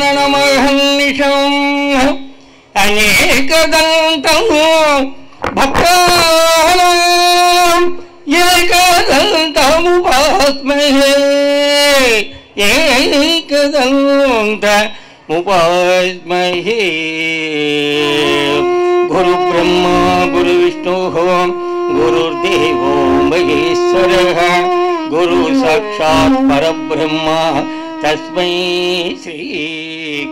నమహన్నిషం అనేకదంతము భక్తానాం ఏకదంతముపాస్మహే ఏకదంతముపాస్మహే. గురు బ్రహ్మ గురు విష్ణు గురుర్దేవో మహేశ్వరః గురు సాక్షాత్ పరబ్రహ్మ తస్మై శ్రీ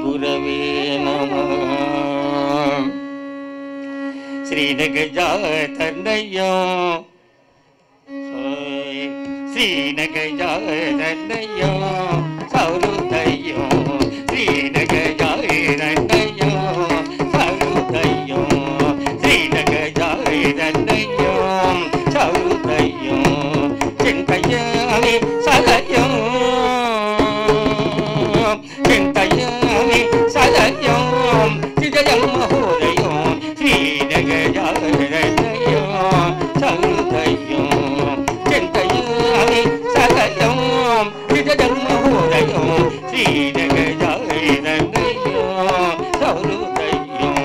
గురవే నమః. శ్రీనగజాతనయం శ్రీనగజాతనయం సౌరుదయం శ్రీనగజాతనయం సౌరుదయం శ్రీనగజాతనయం సౌరుదయం చింతయామి సలయం చింతయామి సలయం శ్రీజయం మహోదయం శ్రీనగజాతనయం సౌరుదయం చింతయామి సలయం శ్రీజయం మహోదయం శ్రీనగజాతనయం సౌరుదయం.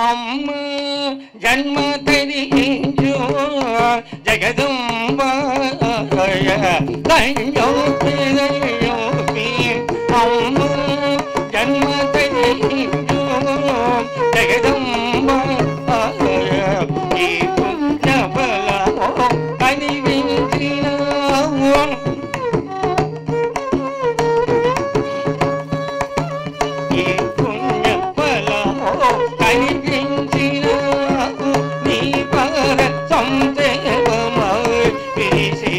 అమ్మ జన్మ తరించు జగదంబ అమ్మ జన్మ తరించు జగదంబ ఈ పుణ్య బలమో కనిపించినావు కనిపించినావు నీ పద సంసేవమై విరిసి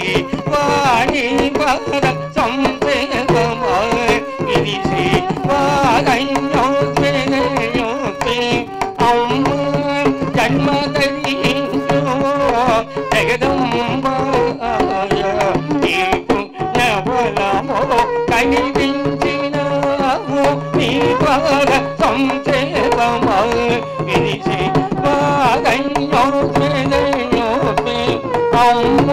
వాణి పద సంసేవమై విరిసి వారయ్యోతి అమ్మ జన్మ తరించు జగదంబ ఈ పుణ్య బలమో కనిపించినావు నీ పద సంసేవమై విరిసి వారయ్యోతి అమ్మ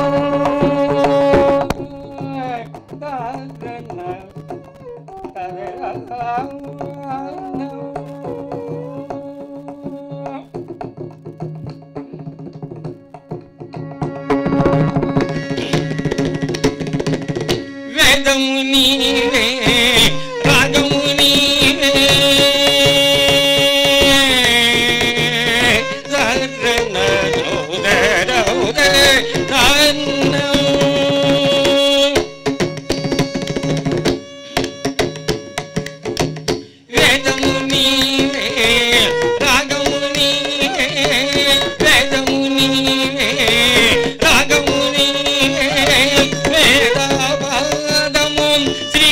వేదము నీవే రాగము నీవే వేదము నీవే రాగము నీవే వేదము నీవే రాగము నీవే వేదావాదము శ్రీ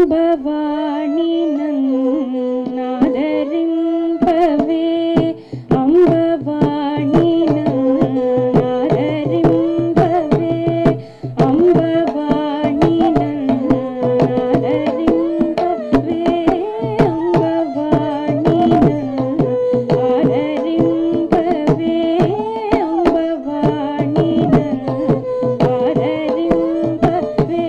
అంబవాణి నన్నాదరింపవే అంబవాణి నన్నాదరింపవే అంబవాణి నన్నాదరింపవే అంబవాణి నన్నాదరింపవే అంబవాణి నన్నాదరింపవే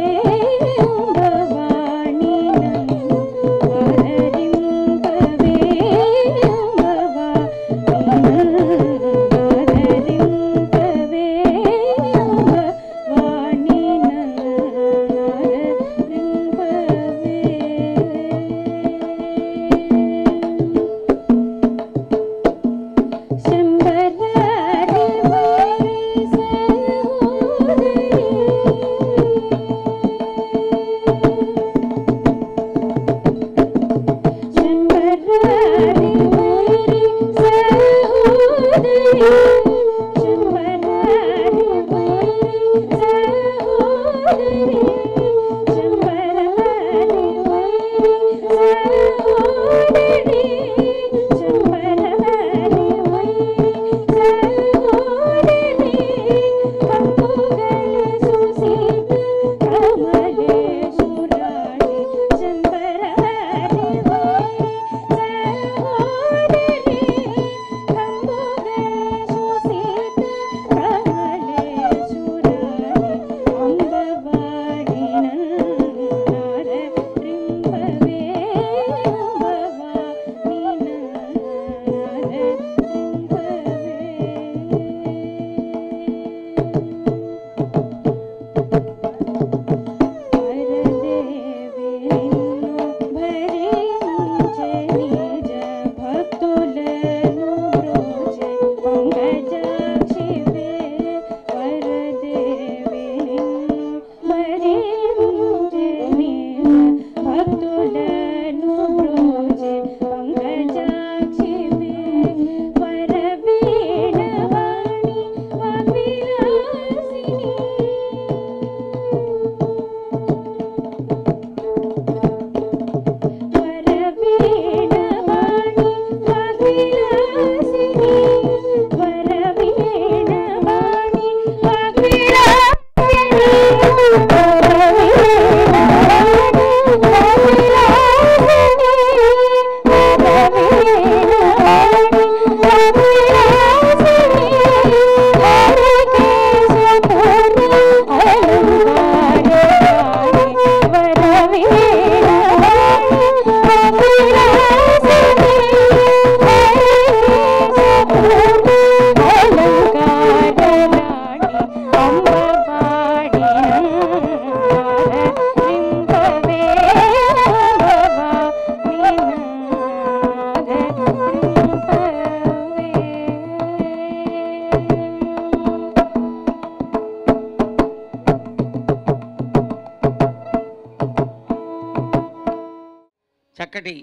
చక్కటి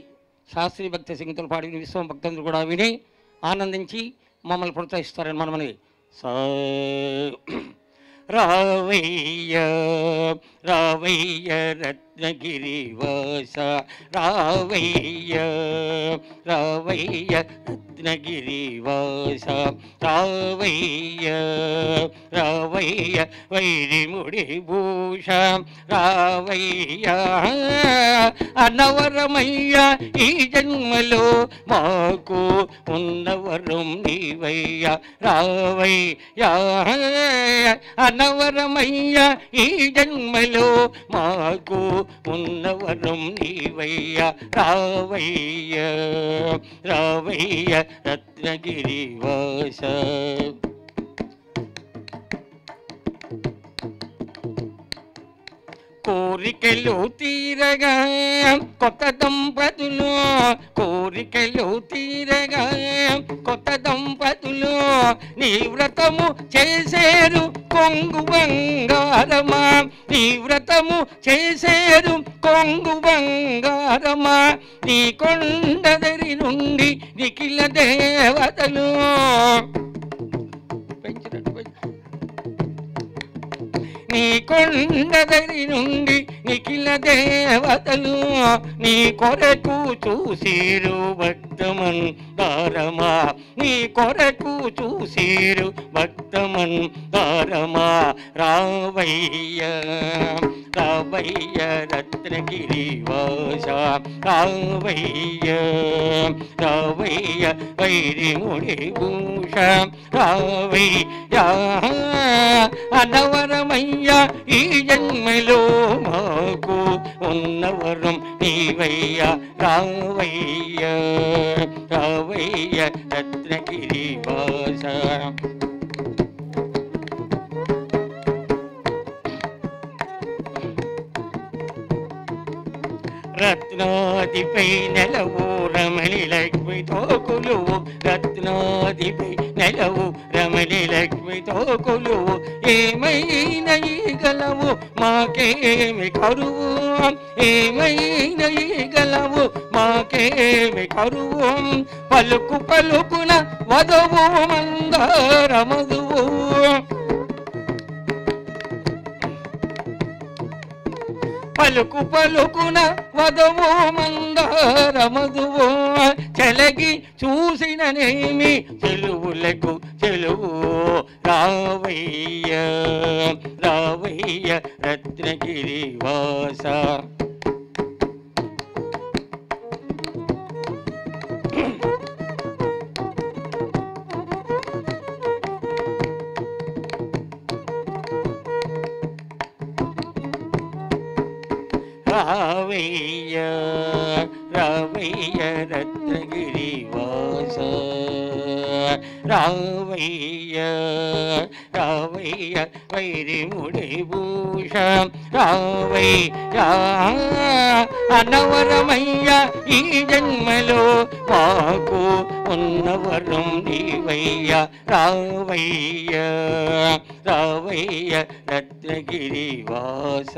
శాస్త్రీయ భక్తి సంగీతాలు పాడి విశ్వం భక్తులు కూడా విని ఆనందించి మమ్మల్ని ప్రోత్సహిస్తారని మనమని రావయ్య రావయ్య రత్నగిరివాస రావయ్య రావయ్య రత్నగిరివాస రావయ్య రావయ్య వైరిముడి భూష రావయ్య అనవరమయ్య ఈ జన్మలో మాకు ఉన్నవరం నీవయ్య రావయ్య అనవరమయ్య ఈ జన్మలో మాకు ఉన్నవరం నీవయ్య రావయ్య రావయ్య రత్నగిరివాస కోరికలు తీరగా కొత్త దంపతులు కోరికలు తీరగా కొత్త దంపతులు నీ వ్రతము చేసేరు కొంగు బంగారమా నీ వ్రతము చేసేరు కొంగు బంగారమా నీ కొండదరి నుండి నిఖిల దేవతలు నీ కొండదరి నుండి నిఖిల దేవతలు నీ కొరకు చూసిరు భక్తమందారమా నీ కొరకు చూసిరు భక్తమందారమా రావయ్య రావయ్య రత్నగిరి వాస రావయ్య రావయ్య వైరిముడి భూష రావయ్య అనవరమయ్య ఈ జన్మలో మాకు ఉన్నవరం నీవయ్య రావయ్య రావయ్య రత్నగిరి వాస రత్నాదిపై నెలవు రమణి లక్ష్మితో కొలువు రత్నాదిపై నెలవు రమణి లక్ష్మితో కొలువు ఏమైనా గలవు మాకేమి కరువు ఏమైనా గలవు మాకేమి కరువు పలుకు పలుకున వధవు మందార మధువు పలుకు పలుకున వధవు మందార మధువు చెలగి చూసిననేమి చెలువులకు చెలువు రావయ్య రావయ్య రత్నగిరి వాస రావయ్య రావయ్య రత్నగిరి వాస రావయ్య రావయ్య వైరిముడి భూష రావయ్య అనవరమయ్య ఈ జన్మలో మాకు ఉన్నవరం నీవయ్య రావయ్య రావయ్య రత్నగిరి వాస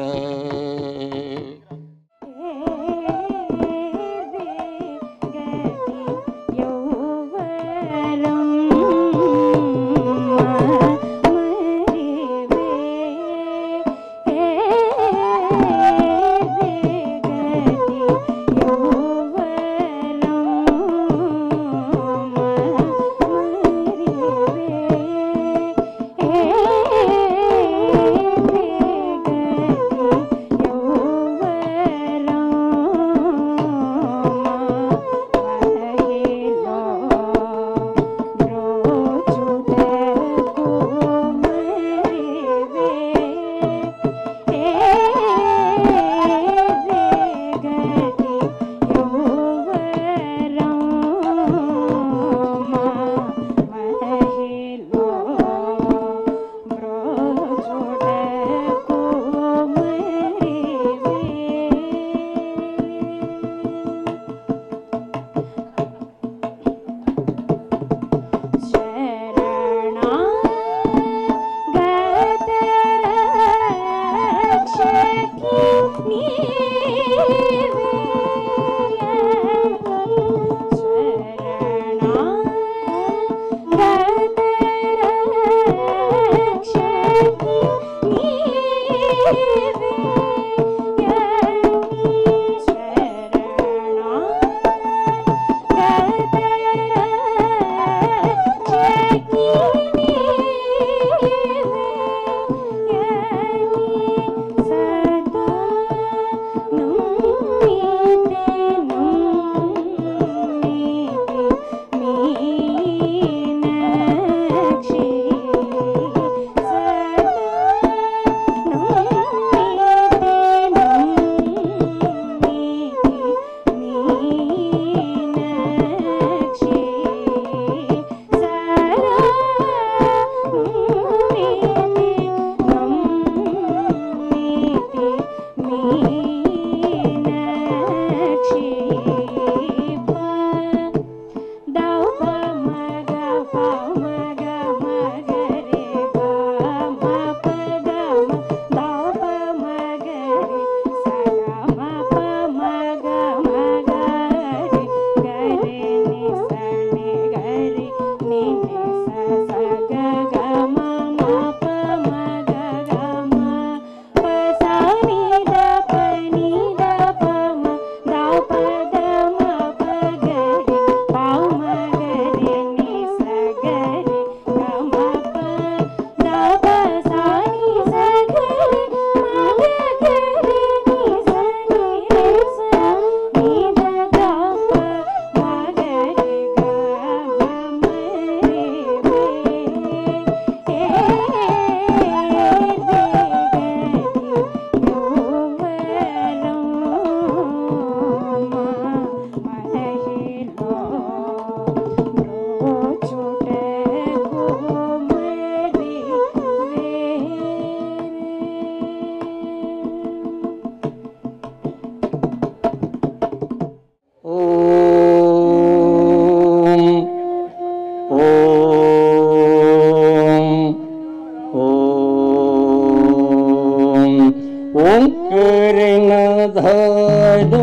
ఓంకరనాథాలు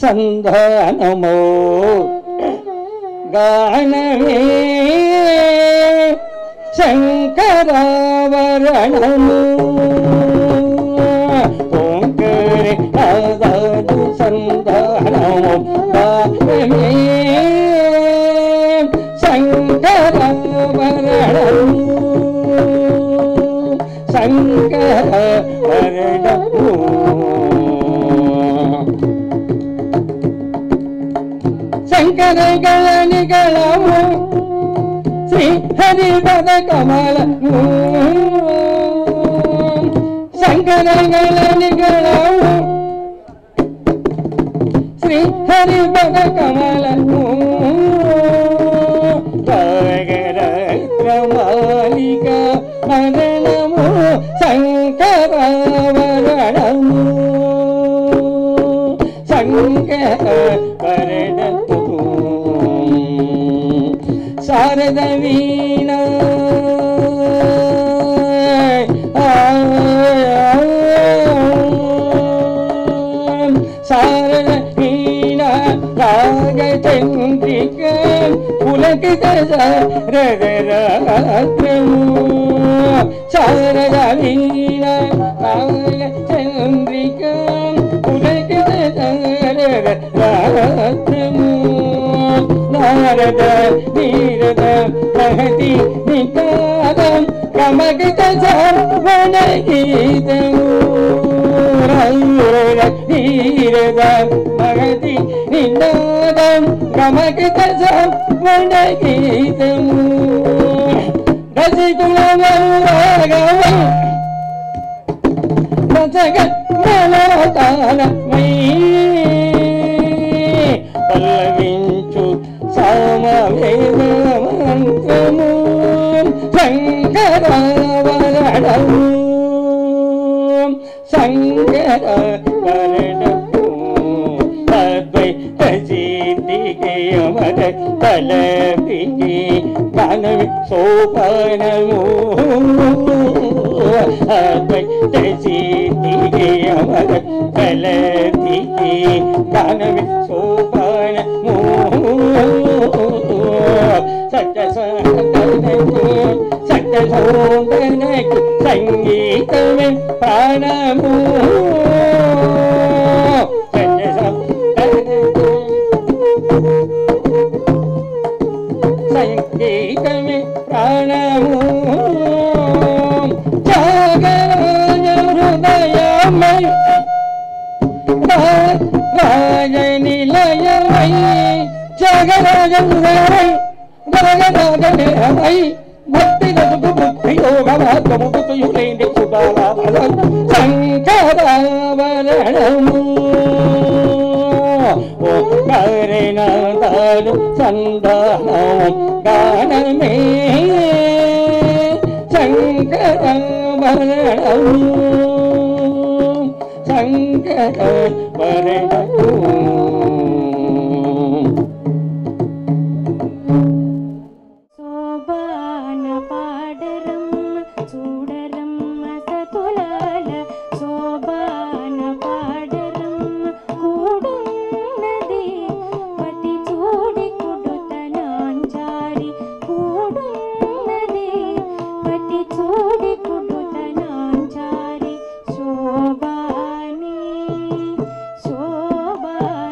సంధానమో గానమే శంకరావరణము ఓంకరనాథాలు సంధానమో గానమే శంకరావరణము శంకరావరణము శంకరగల నిగళము శ్రీ హరిపద కమలము శంకరగల నిగళము శ్రీ హరిపద కమలము మాలిక మరణము శంకరావరణము శంకరావరణము శారద వీణ శారద వీణ రాగచంద్రిక పులకిత రగరాత్రము శారద వీణ రాగచంద్రిక పులకిత రగరాత్రము నారద నీరద మహతి నినాదం కమగిత సర్వణ గీతము నీరద మహతి నినాదం కమగిత సర్వణ గీతము రసికుల రాగమై రసగ మనోతానమై పల్లవించు సామవేద మంత్రము శంకరావరణము శంకరావరణము అద్వైత సిద్ధికి అమర తలపికి గానవి సోపానము అద్వైత సిద్ధికి అమర తలపికి గానవి సోపానము సత్య సోదనకు సంగీతమే ప్రాణము సంగీతమే ప్రాణము జాగరాజ హృదయమై రాజనిలయమై జాగరాజ హృదయమై రాగరాజనిలయమై భక్తి రసుకు బుద్ధి యోగమాత్మముతుయులేని సుబాల శంకరావరణము ఓంకరనాథాలు సంధానము గానమే శంకరావరణము శంకరావరణము శోభాన పాడరమ్మ చూడరమ్మ సతులాల శోభాన పాడరమ్మ కూడున్నది పతి చూడి కుడుతనాంచారి కూడున్నది పతి చూడి కుడుతనాంచారి శోభాని శోభాని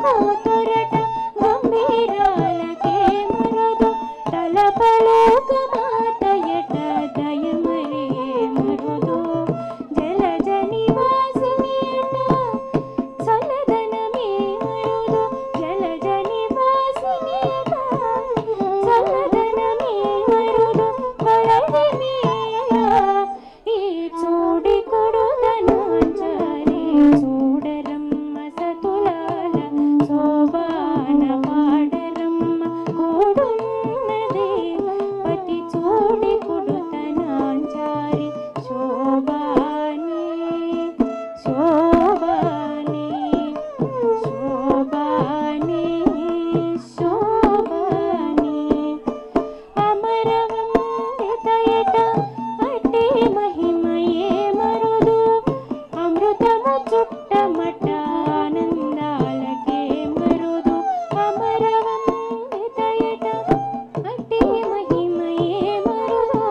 కూతురట గంభీరాలకే మరుదు తలపలోక మాతయట దయమరే మరుదు జలజ నివాసినియట చల్లదనమే మరుదు జలజ నివాసినియట చల్లదనమే మరుదు కలగమేరా ఈ చూడి కొడుదనాంచరి చూడరమ్మ సతులాల శోభాన పాడరమ్మ కూడున్నదే పతి చూడి కొడుదనాంచారి శోభాని శోభాని శోభాని శోభాని అమరవందితయట అటే మహిమయే మరుదు అమృతము చుట్టమట ఆనందాలకే మరుదు అమరవందితయట అటే మహిమయే మరుదు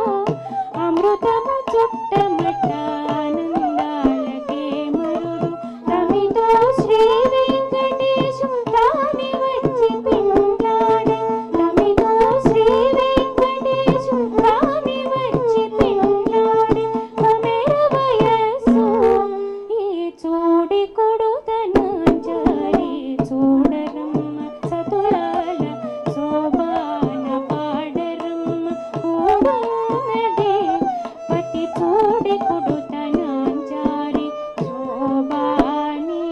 అమృతము చుట్టమట ఆనందాలకే మరుదు తమితో శ్రీ వెంకటేశు తాని వచ్చి పిండాడే తమితో శ్రీ వెంకటేశు తాని వచ్చి పిండాడే కొమెర వయస్సు ఈ చూడి కొడుదనాంచారి చూడరమ్మ సతులాల శోభాన పాడరమ్మ కూడున్నదే పతి చూడి కొడుదనాంచారి శోభాని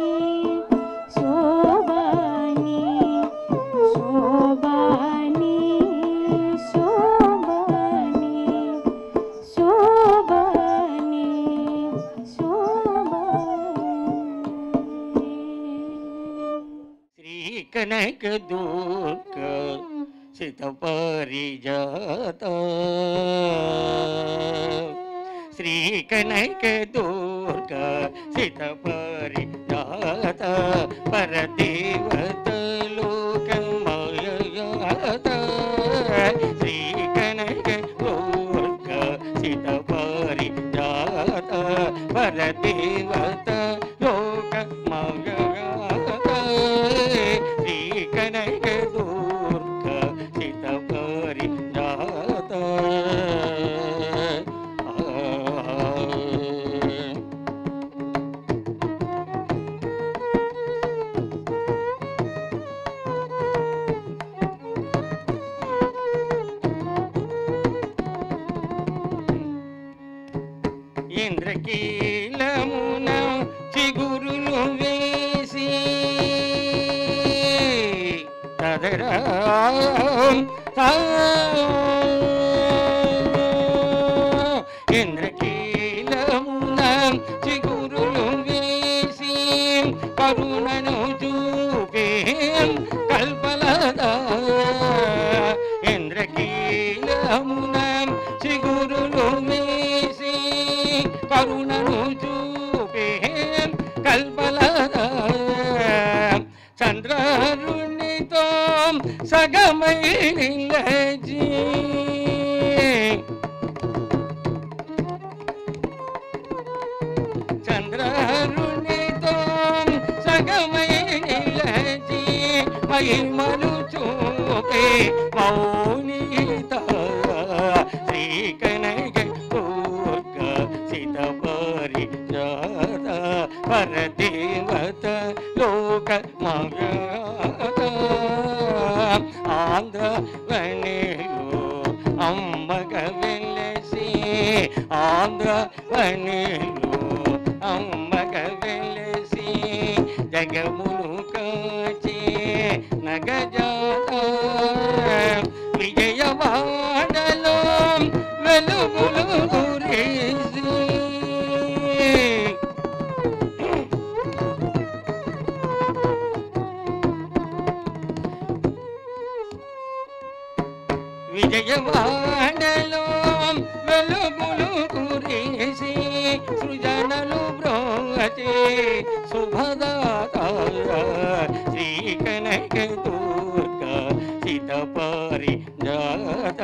శోభాని శోభాని శోభాని శోభాని శోభాని శ్రీ కనక దుర్గ సిత పరిజాత శ్రీ కనక దుర్గ సిత పరిజాత పరదేవత లోకమయజాత శ్రీ కనక దుర్గ సిత పరిజాత పరదేవత లోకమయజాత శ్రీ కనక దుర్గ సిత పరిజాత ఇంద్రకీలమున చిగురులు వేసి తదరా ఇంద్రకీలమున చిగురులు వేసి కరుణను చూపే కల్పలదా ఇంద్రకీలమున చిగురులు వేసి కరుణను చూపే కల్పలదా చంద్రునితో సగమై నిలచి చంద్రునితో సగమై నిలచి మహిమలు చూపే మౌనిత శ్రీ కనక దుర్గ సిత పరిజాత పరదేవత లోకమయజాత ఆంధ్ర వనిలో అమ్మగ వెలసి ఆంధ్ర వనిలో అమ్మగ వెలసి జగమును కాచి నగజాత విజయవాడలో వెలుగులు కురిసి విజయవాడలో వెలుగులు కురిసి సృజనలు బ్రోచే శుభదాత శ్రీ కనక దుర్గ సిత పరిజాత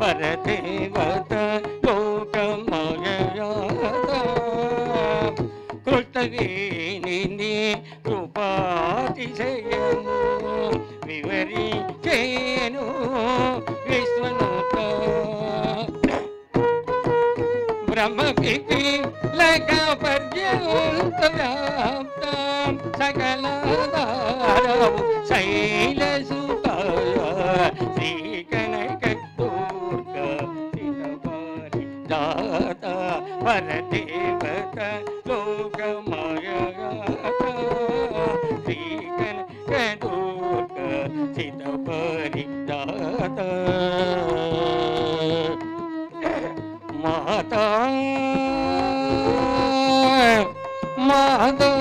పరదేవత లోకమయజాత కృష్ణవేణి కృపాతిశయ వివరించేను విశ్వనూత బ్రహ్మపికి లక పర్యంత వ్యాప్తం సకలాధారవు శైలసుత శ్రీ కనక దుర్గ సితపారి దాత పరదేవత లోకమాయగాత శ్రీ కనక దుర్గ సితపారి దాత మాతా మాతా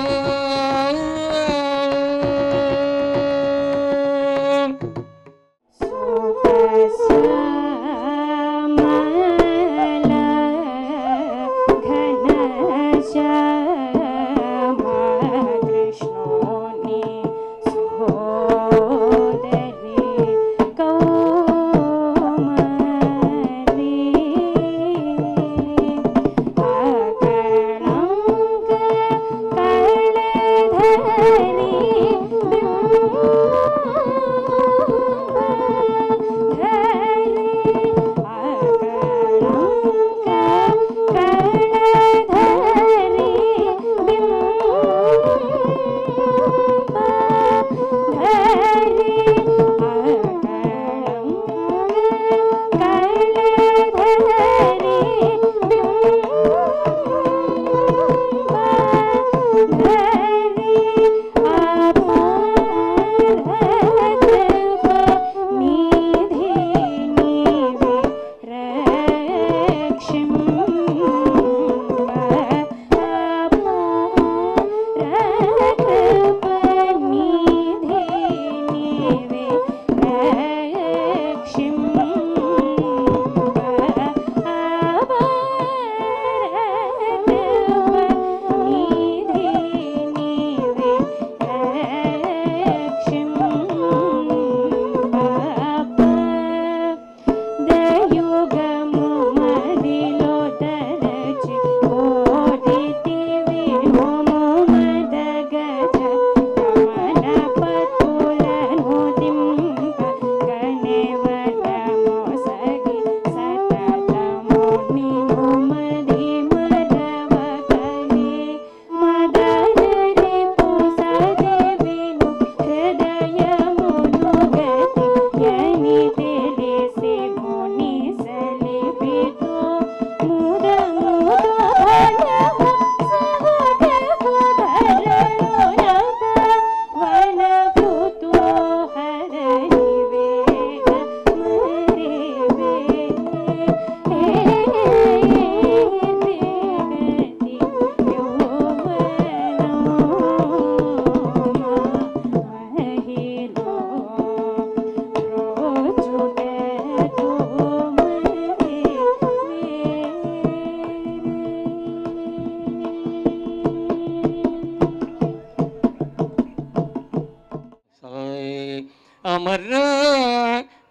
ಅಮರ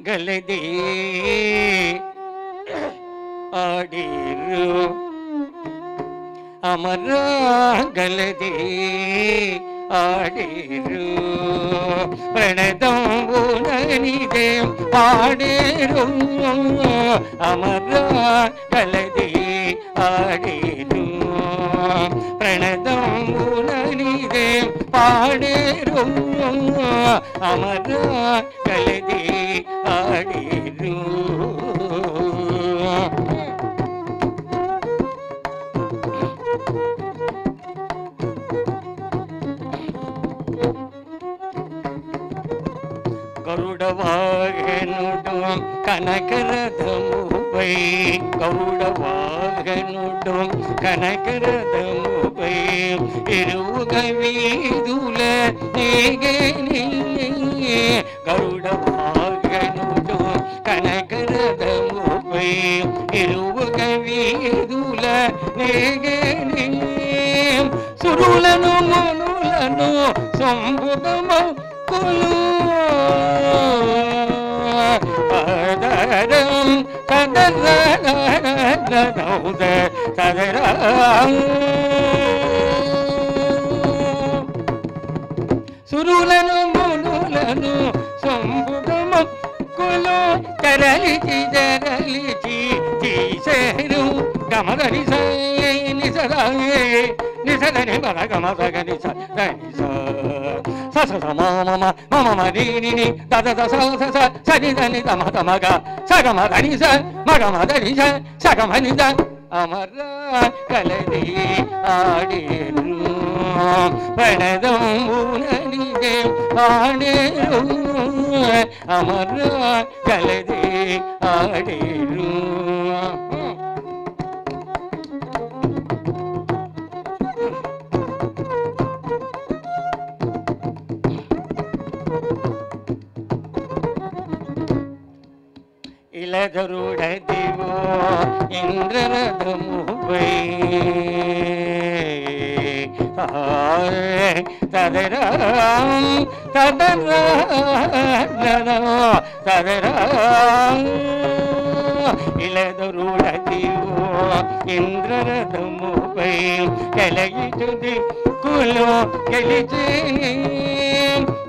ಗಲದೆ ಆಡಿರು ಅಮರ ಗಲದೆ ಆಡಿರು ಪ್ರಣದಂಬುನನಿದೆ ಆಡಿರು ಅಮರ ಗಲದೆ ಆಡಿರು ಪ್ರಣದಂಬುನನಿದೆ ಪಾಡಿರು ಅಮರ ಗಲದೆ ಆಡಿರು గరుడవాహనుడు కనకరథముపై గరుడవాహనుడు కనకరథముపై ఇరువుగ వీధుల నేగని గరుడవాహనుడు కనకరథముపై ఇరువుగ వీధుల నేగని సురులను మునులను సంబుధము సురులను మునులను తాను సొంపుడు మొక్కులు తెరలిచి తీసేను గమదని నిసదని బల గమదని సని సని సని దని తమ తమగ సగమదని మగమదని సగమని అమర కలది ఆడేరు పడదముననిదే ఆడేరు అమర కలది ఆడేరు ఇలదరుడదివో ఇంద్రరథముపై తదరా ఇలదరుడదివో ఇంద్రరథముపై కలిగిచుది కులు గెలిచి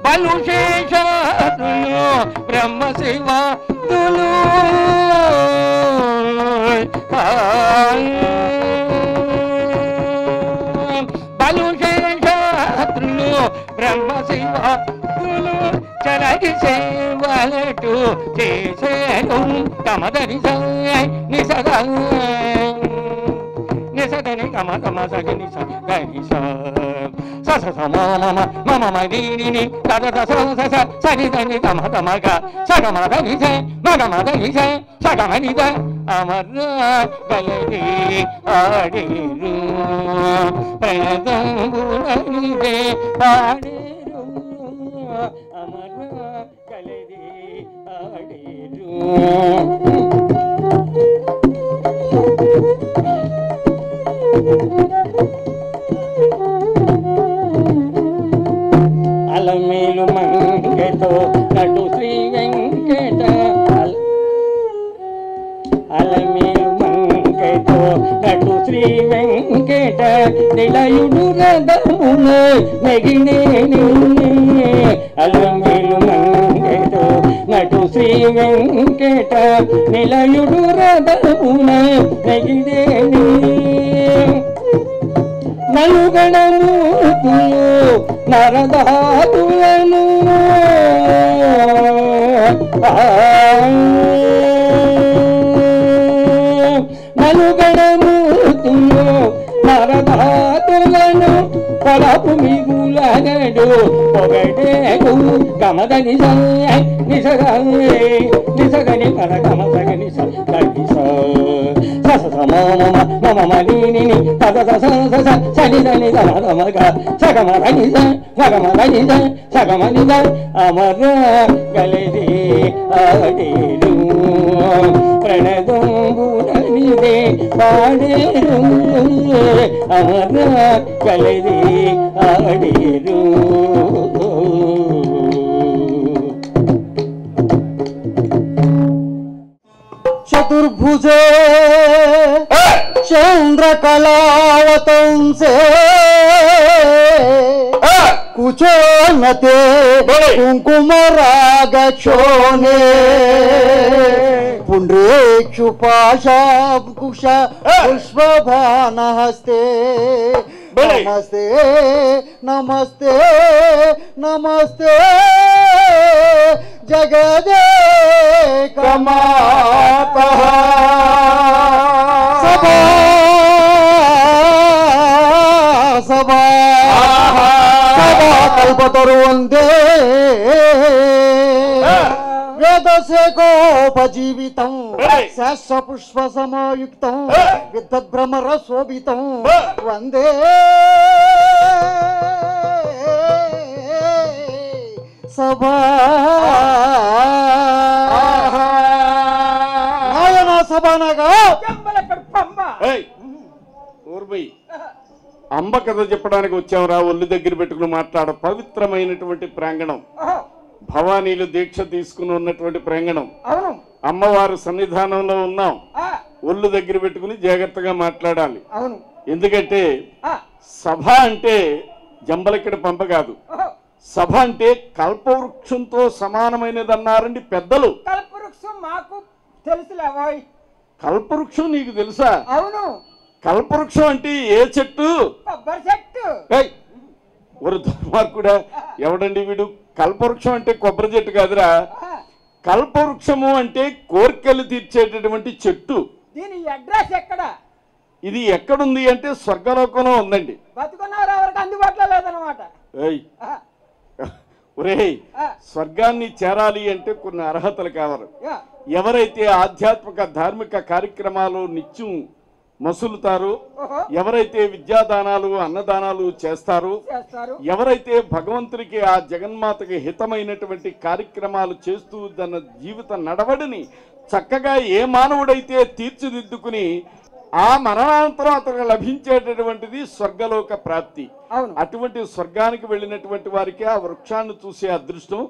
బలు శేషాదులు బ్రహ్మ శివాదులు బలు శేషాదులు బ్రహ్మ శివాదులు చరగి సేవలటు చేసేను తమదని నిసదా నిసదని గమ గమ సగని సగని సస మమ మమ మదిని తద సని దని గమ గమగ సగమదని మగమదని సగమని అమర గలది ఆడేరు ప్రణదంబులనిదే ఆడేరు అమర గలది ఆడేరు అలమేలు మంగతో నటు శ్రీ వెంకట అలమేలు మంగతో నటు శ్రీ వెంకట నిలయుడు రథమున నెగినేని అలమేలు మంగతో నటు శ్రీ వెంకట నిలయుడు రథమున నెగినేని నలుగణమూర్తులు నరదాతులను నలుగణమూర్తులు నరదాతులను పొలపు మిగులగడు పొగడేడు గమదని నిసగని పర గమసగని సగని మమ మలిని తద సని దని మగ సగమని సగమని సగమని అమర గలది ఆడేరు ప్రణదంబులనిదే పాడేరు అమర గలది ఆడేరు चतुर्भुजे चंद्रकलावतंसे कुचोन्नते कुंकुमरागक्षोणे पुण्ड्रेक्षुपाशाकुश पुष्पभानहस्ते नमस्ते नमस्ते नमस्ते जगदेकमाता सभा सभा सभा कल्पतरुवन्दे वेदसे गोपजीवितं सहस्र पुष्प समायुक्तं विद्वद्भ्रमर शोभितं वन्दे सभा नायन सभानगा అంబ కథ చెప్పడానికి వచ్చాంరా ఒళ్ళు దగ్గర పెట్టుకుని మాట్లాడ పవిత్రమైనటువంటి ప్రాంగణం భవానీలు దీక్ష తీసుకుని ఉన్నటువంటి ప్రాంగణం అమ్మవారు సన్నిధానంలో ఉన్నాం ఒళ్ళు దగ్గర పెట్టుకుని జాగ్రత్తగా మాట్లాడాలి ఎందుకంటే సభ అంటే జంబలక్కడి పంప కాదు సభ అంటే కల్పవృక్షంతో సమానమైనది అన్నారండి పెద్దలు. కల్పవృక్షం మాకు తెలుసులేవోయ్. కల్పవృక్షం నీకు తెలుసా? అవును. కల్పవృక్షం అంటే ఏ చెట్టు? కొబ్బరి చెట్టు. ఒక దుర్మార్గుడా, ఎవడండి వీడు? కల్పవృక్షం అంటే కొబ్బరి చెట్టు కాదురా. కల్పవృక్షము అంటే కోర్కెలు తీర్చేటటువంటి చెట్టు. దీని అడ్రస్ ఎక్కడ? ఇది ఎక్కడుంది అంటే స్వర్గలోకంలో ఉందండి. బతుకున్నారు ఎవరికి అందుబాటులో లేదనమాట. ఒరేయ్, స్వర్గాన్ని చేరాలి అంటే కొన్ని అర్హతలు కావాలి. ఎవరైతే ఆధ్యాత్మిక ధార్మిక కార్యక్రమాలు నిత్యం మసులుతారు, ఎవరైతే విద్యాదానాలు అన్నదానాలు చేస్తారు, ఎవరైతే భగవంతుడికి ఆ జగన్మాతకి హితమైనటువంటి కార్యక్రమాలు చేస్తూ తన జీవిత నడవడిని చక్కగా ఏ మానవుడైతే తీర్చిదిద్దుకుని ఆ మరణానంతరం అతనికి లభించేటటువంటిది స్వర్గలోక ప్రాప్తి. అటువంటి స్వర్గానికి వెళ్ళినటువంటి వారికి ఆ వృక్షాన్ని చూసే అదృష్టం,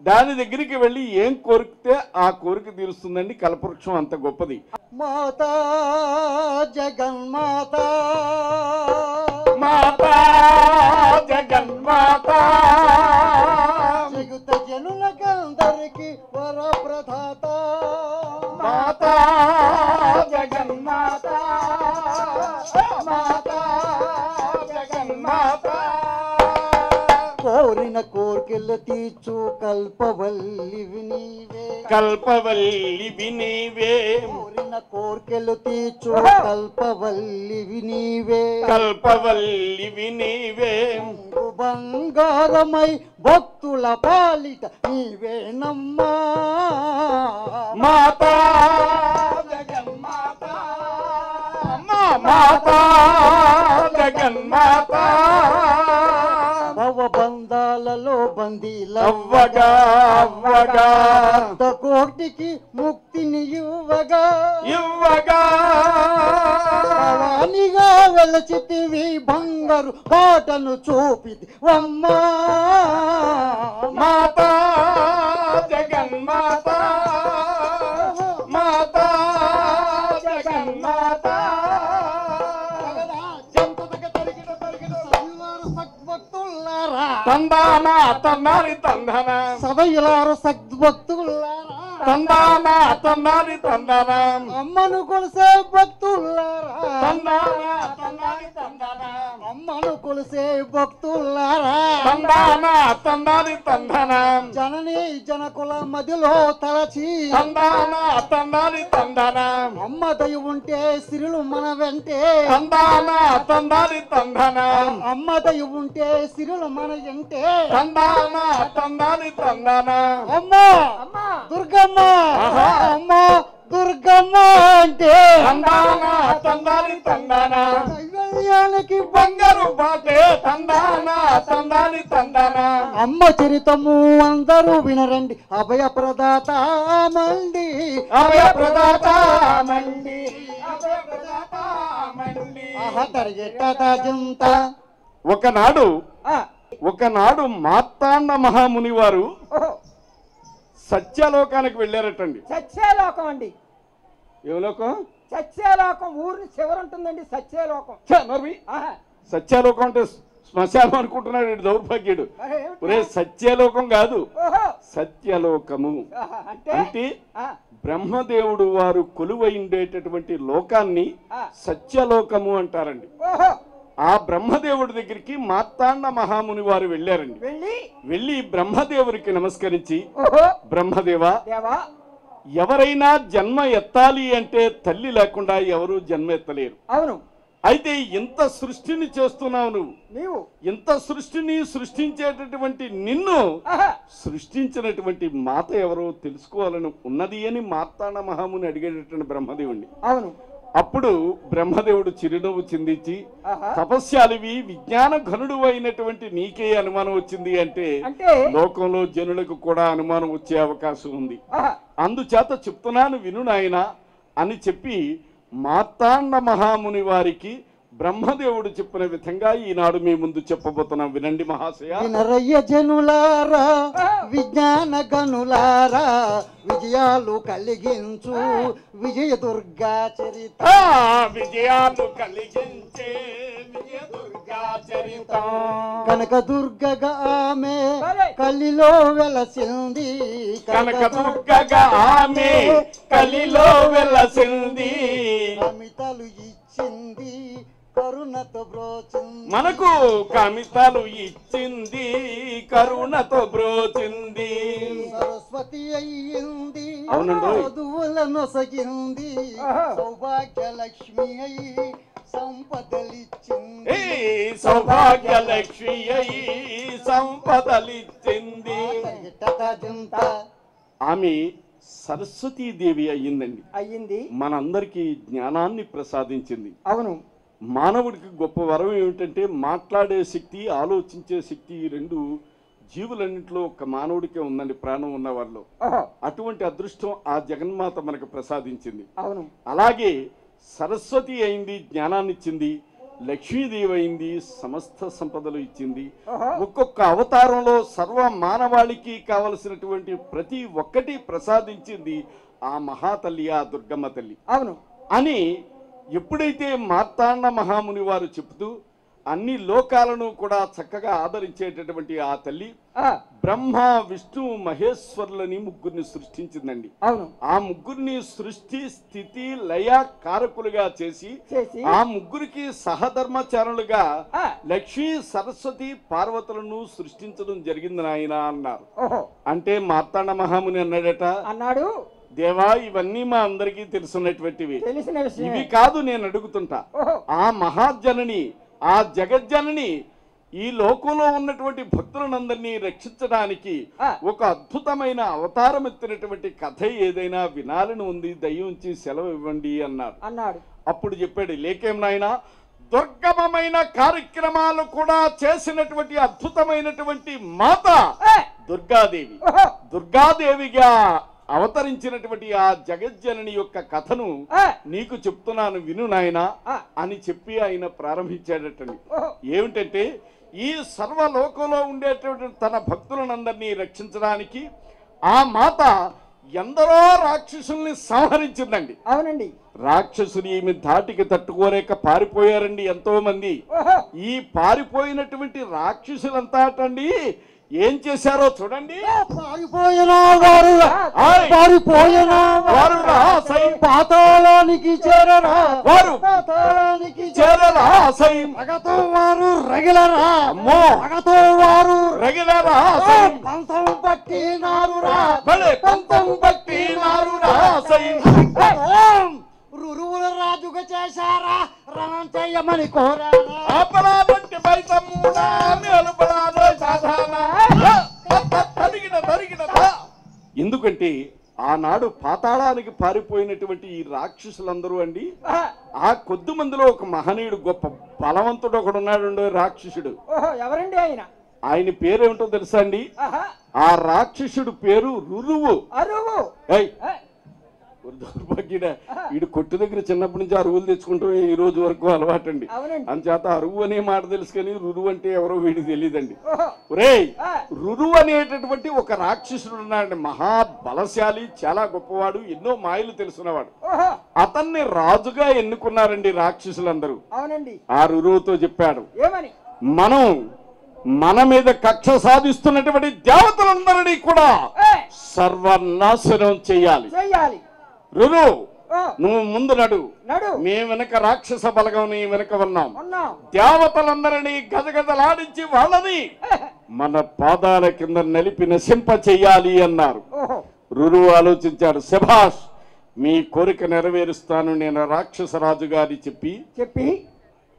దాని దగ్గరికి వెళ్ళి ఏం కోరికితే ఆ కోరిక తీరుస్తుందండి. కల్పవృక్షం అంత గొప్పది. మాతా జగన్మాత, మాతా జగన్మాత, జగత జనులకందరికి వరప్రదాత. మాతా జగన్మాత, మాతా జగన్మాత, కోరిన కోర్కెలు తీర్చు కల్పవల్లివి నీవే. కల్పవల్లివి నీవే. కోరిన కోర్కెలు తీర్చు కల్పవల్లివి నీవే. కల్పవల్లివి నీవే. బంగారమై భక్తుల పాలిట నీవేనమ్మా. మాతా జగన్మాత, మాతా జగన్మాత, భవబంధాలలో బందీలవ్వగా అవ్వగా కోటికి ముక్తిని ఇవ్వగా ఇవ్వగా భవానిగా వెలచితివి బంగారు కోటను చూపిది అమ్మా. మాతా జగన్మాత, మాతా జగన్మాత, తందానా తన్నారి తందన, సభయులారు సద్భక్తులారా తందానా తన్నారి తందన, అమ్మను కొలిసే భక్తులారా తందానా తన్నారి తందన, అమ్మను కొలిసే భక్తులారా తందానా తన్నారి తందన, జనని జనకుల మదిలో తలచి తందానా తన్నారి తందన, అమ్మ దయ ఉంటే సిరులు మన వెంటే. తందానా తన్నారి తందన, అమ్మ దయ ఉంటే సిరులు మన వెంటే. తందానా తన్నారి తందన, అమ్మ దుర్గమ్మ, అమ్మ దుర్గమ్మ అంటే తందానా తందారి తందన, కైవల్యానికి బంగారు బాటే. తందానా తందారి తందన, అమ్మ చరితము అందరూ వినరండి. అభయ ప్రదాత మండి, అభయ ప్రదాత మండి, అభయ ప్రదాత మండి. తరిగెట్ట. ఒకనాడు మార్తాండ మహాముని వారు సత్యలోకానికి వెళ్ళారటండి. సత్యలోకం అండి. ఏ లోకం? సత్యలోకం. ఊరిని చివరుంటుందండి సత్యలోకం. సత్యలోకం అంటే శ్మశానం అనుకుంటున్నాడు దౌర్భాగ్యుడు. ఒరే, సత్యలోకం కాదు, సత్యలోకము అంటే బ్రహ్మదేవుడు వారు కొలువై ఉండేటటువంటి లోకాన్ని సత్యలోకము అంటారండి. ఆ బ్రహ్మదేవుడి దగ్గరికి మార్తాండ మహాముని వారు వెళ్ళారండి. వెళ్ళి బ్రహ్మదేవుడికి నమస్కరించి, బ్రహ్మదేవా, ఎవరైనా జన్మ ఎత్తాలి అంటే తల్లి లేకుండా ఎవరు జన్మ ఎత్తలేరు. అవును. అయితే ఇంత సృష్టిని చేస్తున్నావు నువ్వు, ఇంత సృష్టిని సృష్టించేటటువంటి నిన్ను సృష్టించినటువంటి మాత ఎవరో తెలుసుకోవాలని ఉన్నది అని మార్తాండ మహాముని అడిగేటటువంటి బ్రహ్మదేవుడిని. అవును. అప్పుడు బ్రహ్మదేవుడు చిరునవ్వు చిందించి, తపస్యాలివి విజ్ఞాన ఘనుడు అయినటువంటి నీకే అనుమానం వచ్చింది అంటే లోకంలో జనులకు కూడా అనుమానం వచ్చే అవకాశం ఉంది. అందుచేత చెప్తున్నాను విను నాయనా అని చెప్పి మార్తాండ మహాముని వారికి బ్రహ్మదేవుడు చెప్పిన విధంగా ఈనాడు మీ ముందు చెప్పబోతున్నాం. వినండి మహాశయ. వినరయ్య జనులారా, విజ్ఞాన గనులారా, విజయాలు కలిగించు విజయ దుర్గా చరిత విజయాలు కలిగించే విజయ దుర్గా చరిత కనక దుర్గగా ఆమె కలిలో వెలసింది కనక దుర్గగా ఆమె కలిలో వెలసింది కమితలు ఇచ్చింది కరుణతో బ్రోచింది మనకు కమితలు ఇచ్చింది కరుణతో బ్రోచింది సరస్వతి అయ్యింది అవునండి. వధువుల నొసగింది సౌభాగ్య లక్ష్మి అయి సంపదలిచ్చింది సౌభాగ్య లక్ష్మి అయి సంపదలిచ్చింది ఆమె సరస్వతీదేవి అయ్యిందండి. అయ్యింది. మనందరికీ జ్ఞానాన్ని ప్రసాదించింది. అవును. మానవుడికి గొప్ప వరం ఏమిటంటే మాట్లాడే శక్తి, ఆలోచించే శక్తి, ఈ రెండు జీవులన్నింటిలో ఒక మానవుడికే ఉందండి, ప్రాణం ఉన్న వాళ్ళు. అటువంటి అదృష్టం ఆ జగన్మాత మనకు ప్రసాదించింది. అవును. అలాగే సరస్వతి అయింది, జ్ఞానాన్ని ఇచ్చింది. లక్ష్మీదేవి అయింది, సమస్త సంపదలు ఇచ్చింది. ఒక్కొక్క అవతారంలో సర్వ మానవాళికి కావలసినటువంటి ప్రతి ఒక్కటి ప్రసాదించింది ఆ మహాతల్లి, ఆ దుర్గమ్మ తల్లి. అవును అని ఎప్పుడైతే మార్తాండ మహాముని వారు చెప్తూ అన్ని లోకాలను కూడా చక్కగా ఆదరించేటటువంటి ఆ తల్లి బ్రహ్మ, విష్ణు, మహేశ్వరులని ముగ్గురిని సృష్టించిందండి. అవును. ఆ ముగ్గురిని సృష్టి, స్థితి, లయ కారకులుగా చేసి ఆ ముగ్గురికి సహధర్మచారులుగా లక్ష్మీ, సరస్వతి, పార్వతులను సృష్టించడం జరిగింది నాయన అన్నారు. అంటే మార్తాండ మహాముని అన్నాడు, దేవా ఇవన్నీ మా అందరికీ తెలుసున్నటువంటివి, ఇవి కాదు నేను అడుగుతుంటా. ఆ మహాజనని, ఆ జగజ్జనని ఈ లోకంలో ఉన్నటువంటి భక్తులందరినీ రక్షించడానికి ఒక అద్భుతమైన అవతారం ఎత్తినటువంటి కథ ఏదైనా వినాలని ఉంది, దయించి సెలవు ఇవ్వండి అన్నాడు. అప్పుడు చెప్పాడు, లేకేం నాయనా, దుర్గమమైన కార్యక్రమాలు కూడా చేసినటువంటి అద్భుతమైనటువంటి మాత దుర్గాదేవి. దుర్గాదేవిగా అవతరించినటువంటి ఆ జగజ్జనని యొక్క కథను నీకు చెప్తున్నాను, విను నాయనా అని చెప్పి ఆయన ప్రారంభించాడటండి. ఏమిటంటే ఈ సర్వలోకంలో ఉండేటువంటి తన భక్తులనందరినీ రక్షించడానికి ఆ మాత ఎందరో రాక్షసుల్ని సంహరించిందండి. అవునండి. రాక్షసుని ఈమె ధాటికి తట్టుకోలేక పారిపోయారండి ఎంతో మంది. ఈ పారిపోయినటువంటి రాక్షసులంతా అటండి ఏం చేశారో చూడండి. పాతాళానికి చేరరా, వారు పాతాళానికి చేరరా, మగతో వారు రగిలరా, అమ్మో మగతో వారు రగిలరా, పంతం పట్టినారురా, పంతం పట్టినారురా. రురువుల రాజుగా చేశారా, రణం చెయ్యమని కోరారా. అపరాధంటే బయటమ్ముడా మేలుపడాలో సాధారణ. ఎందుకంటే ఆనాడు పాతాళానికి పారిపోయినటువంటి ఈ రాక్షసులందరూ అండి, ఆ కొద్ది మందిలో ఒక మహనీయుడు, గొప్ప బలవంతుడు ఒకడు ఉన్నాడు రాక్షసుడు. ఎవరండి ఆయన? ఆయన పేరేమిటో తెలుసా అండి? ఆ రాక్షసుడు పేరు రురువు. దౌర్భాగ్యుడ, వీడు కొట్టు దగ్గర చిన్నప్పటి నుంచి అరువులు తెచ్చుకుంటూ ఈ రోజు వరకు అలవాటండి. అంచేత అరువు అనే మాట తెలుసు కానీ రురువు అంటే ఎవరో వీడికి తెలియదండి. ఒరేయ్, రురువు అనేటటువంటి ఒక రాక్షసుడు ఉన్నాడండి, మహాబలశాలి, చాలా గొప్పవాడు, ఎన్నో మాయలు తెలుసున్నవాడు. అతన్ని రాజుగా ఎన్నుకున్నారండి రాక్షసులందరూ. ఆ రురువుతో చెప్పాడు, మనం మన మీద కక్ష సాధిస్తున్నటువంటి దేవతలందరినీ కూడా సర్వనాశనం చెయ్యాలి. రురు, నువ్వు ముందు నడు, మేము వెనక రాక్షస బలగం నీ వెనక ఉన్నాం. దేవతలందరినీ గజగజలాడించి వాళ్ళని మన పాదాల కింద నలిపి నశింప చెయ్యాలి అన్నారు. రురు ఆలోచించాడు, శభాష్, మీ కోరిక నెరవేరుస్తాను నేను రాక్షస రాజు గారి చెప్పి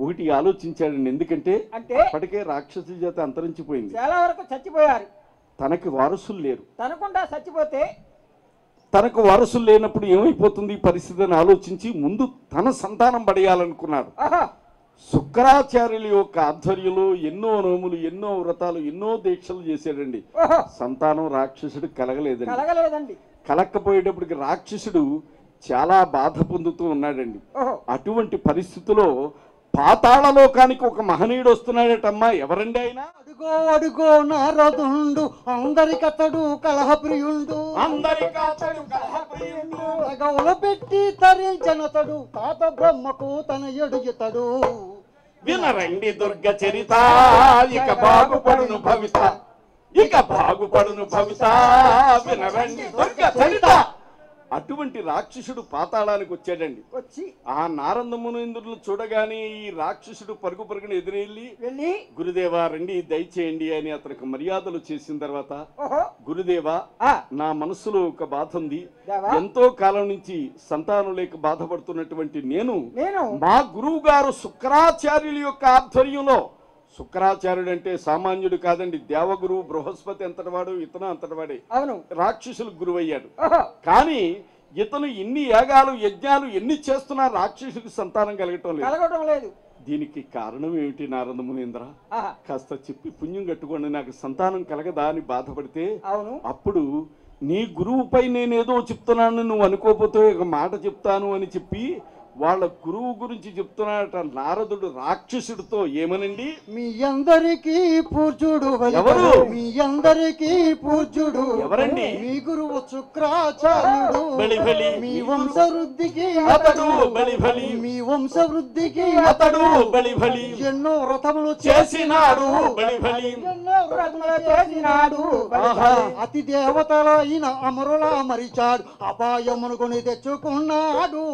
ఒకటి ఆలోచించాడండి. ఎందుకంటే అప్పటికే రాక్షసు చేత అంతరించిపోయింది, చాలా వరకు చచ్చిపోయారు, తనకి వారసులు లేరు. తనకుండా చచ్చిపోతే తనకు వారసులు లేనప్పుడు ఏమైపోతుంది ఈ పరిస్థితి అని ఆలోచించి ముందు తన సంతానం పడేయాలనుకున్నాడు. శుక్రాచార్యుల యొక్క ఆధ్వర్యంలో ఎన్నో నోములు, ఎన్నో వ్రతాలు, ఎన్నో దీక్షలు చేశాడండి. సంతానం రాక్షసుడు కలగలేదండి. కలక్కపోయేటప్పటికి రాక్షసుడు చాలా బాధ పొందుతూ ఉన్నాడండి. అటువంటి పరిస్థితిలో పాతాళలోకానికి ఒక మహనీయుడు వస్తున్నాడటమ్మా. ఎవరండి ఆయన? అడుగో అడుగో నారదుండు, అందరికతడు కలహప్రియుండు, గౌల పెట్టి తరించనతడు, తాత బ్రహ్మకు తన ఎడుగుతడు. వినరండి దుర్గ చరిత, ఇక బాగుపడును భవిత, ఇక బాగుపడును భవిత, వినరండి దుర్గ చరిత. అటువంటి రాక్షసుడు పాతాళానికి వచ్చాడండి. వచ్చి ఆ నారదమును ఇంద్రులు చూడగానే ఈ రాక్షసుడు పరుగు పరుగున ఎదురెళ్ళి, వెళ్ళి గురుదేవా రండి దయచేయండి అని అతనికి మర్యాదలు చేసిన తర్వాత, ఓహో గురుదేవా ఆ నా మనసులో ఒక బాధ ఉంది, దేవా ఎంతో కాలం నుంచి సంతానం లేక బాధపడుతున్నటువంటి నేను నేను మా గురువు గారు శుక్రాచార్యుల యొక్క ఆధ్వర్యంలో, శుక్రాచార్యుడు అంటే సామాన్యుడు కాదండి, దేవగురువు బృహస్పతి ఎంతటివాడు, ఇతను అంతటివాడే, అవును రాక్షసులకు గురువు అయ్యాడు. ఓహో కానీ ఇతను ఇన్ని యాగాలు యజ్ఞాలు ఎన్ని చేస్తున్నా రాక్షసుడికి సంతానం కలగటం లేదు. కలగటం లేదు. దీనికి కారణం ఏమిటి నారద మునీంద్ర? ఆహా కాస్త చెప్పి పుణ్యం కట్టుకోండి, నాకు సంతానం కలగదా అని బాధపడితే, అవును అప్పుడు నీ గురువుపై నేనేదో చెప్తున్నాను నువ్వు అనుకోకపోతే ఒక మాట చెప్తాను అని చెప్పి వాళ్ళ గురువు గురించి చెప్తున్నాడట నారదుడు రాక్షసుడితో. ఏమనండి? మీ అందరికీ పూజ్యుడు ఎవరు? మీ అందరికీ పూజ్యుడు ఎవరండి? మీ గురువు శుక్రాచార్యుడు, బలి బలి మీ వంశవృద్ధికి అతడు, బలి బలి మీ వంశవృద్ధికి అతడు, బలి బలి ఎన్నో వ్రతములు చేసినాడు, బలి బలి ఎన్నో వ్రతములు చేసినాడు. ఆహా. అతి దేవతలైన అమరుల మరిచాడు, అపాయమును కొని తెచ్చుకున్నాడు.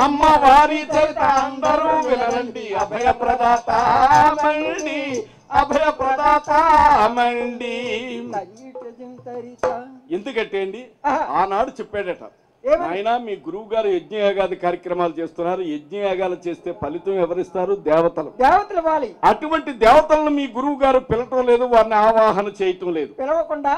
అమ్మవారి చరిత అందరూ వినరండి, అభయ ప్రదాత మండి, అభయ ప్రదాత మండి. ఎందుకంటే అండి ఆనాడు చెప్పాడట, ఆయన మీ గురువు గారు యజ్ఞయాగాది కార్యక్రమాలు చేస్తున్నారు, యజ్ఞయాగాలు చేస్తే ఫలితం ఎవరిస్తారు? దేవతలు. దేవతలు వాలి అటువంటి దేవతలను మీ గురువు గారు పిలవటం లేదు, వారిని ఆవాహన చేయటం లేదు. పిలవకుండా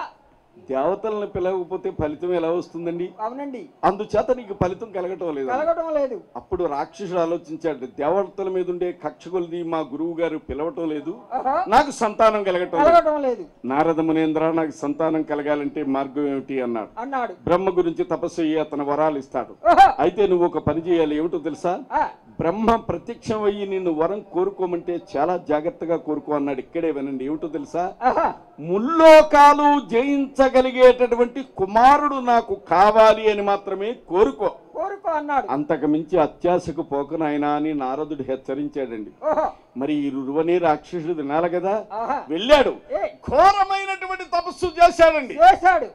దేవతలను పిలవకపోతే ఫలితం ఎలా వస్తుందండి? అవునండి అందుచేత నీకు ఫలితం కలగటం లేదు. కలగటం లేదు. అప్పుడు రాక్షసుడు ఆలోచించాడు, దేవతల మీద ఉండే కక్ష కొలిది మా గురువు గారు పిలవటం లేదు, ఓహో నాకు సంతానం కలగటం లేదు. కలగటం లేదు నారద మునేంద్ర నాకు సంతానం కలగాలంటే మార్గం ఏమిటి అన్నాడు. అన్నాడు. బ్రహ్మ గురించి తపస్సు అయ్యి అతను వరాలు ఇస్తాడు. ఓహో అయితే నువ్వు ఒక పని చేయాలి, ఏమిటో తెలుసా? ఆ బ్రహ్మ ప్రత్యక్షం అయ్యి నిన్ను వరం కోరుకోమంటే చాలా జాగ్రత్తగా కోరుకో అన్నాడు. ఇక్కడే వినండి, ఏమిటో తెలుసా? ఆహా ముల్లోకాలు జయించగలిగేటటువంటి కుమారుడు నాకు కావాలి అని మాత్రమే కోరుకో, కోరుకో అన్నాడు. అంతకు మించి అత్యాశకు పోకనాయనా అని నారదుడు హెచ్చరించాడండి. ఓహో మరి ఈ రురువని రాక్షసుడు వినాలి కదా, ఆహా వెళ్ళాడు, ఏ ఘోరమైనటువంటి తపస్సు చేశాడండి. చేశాడు.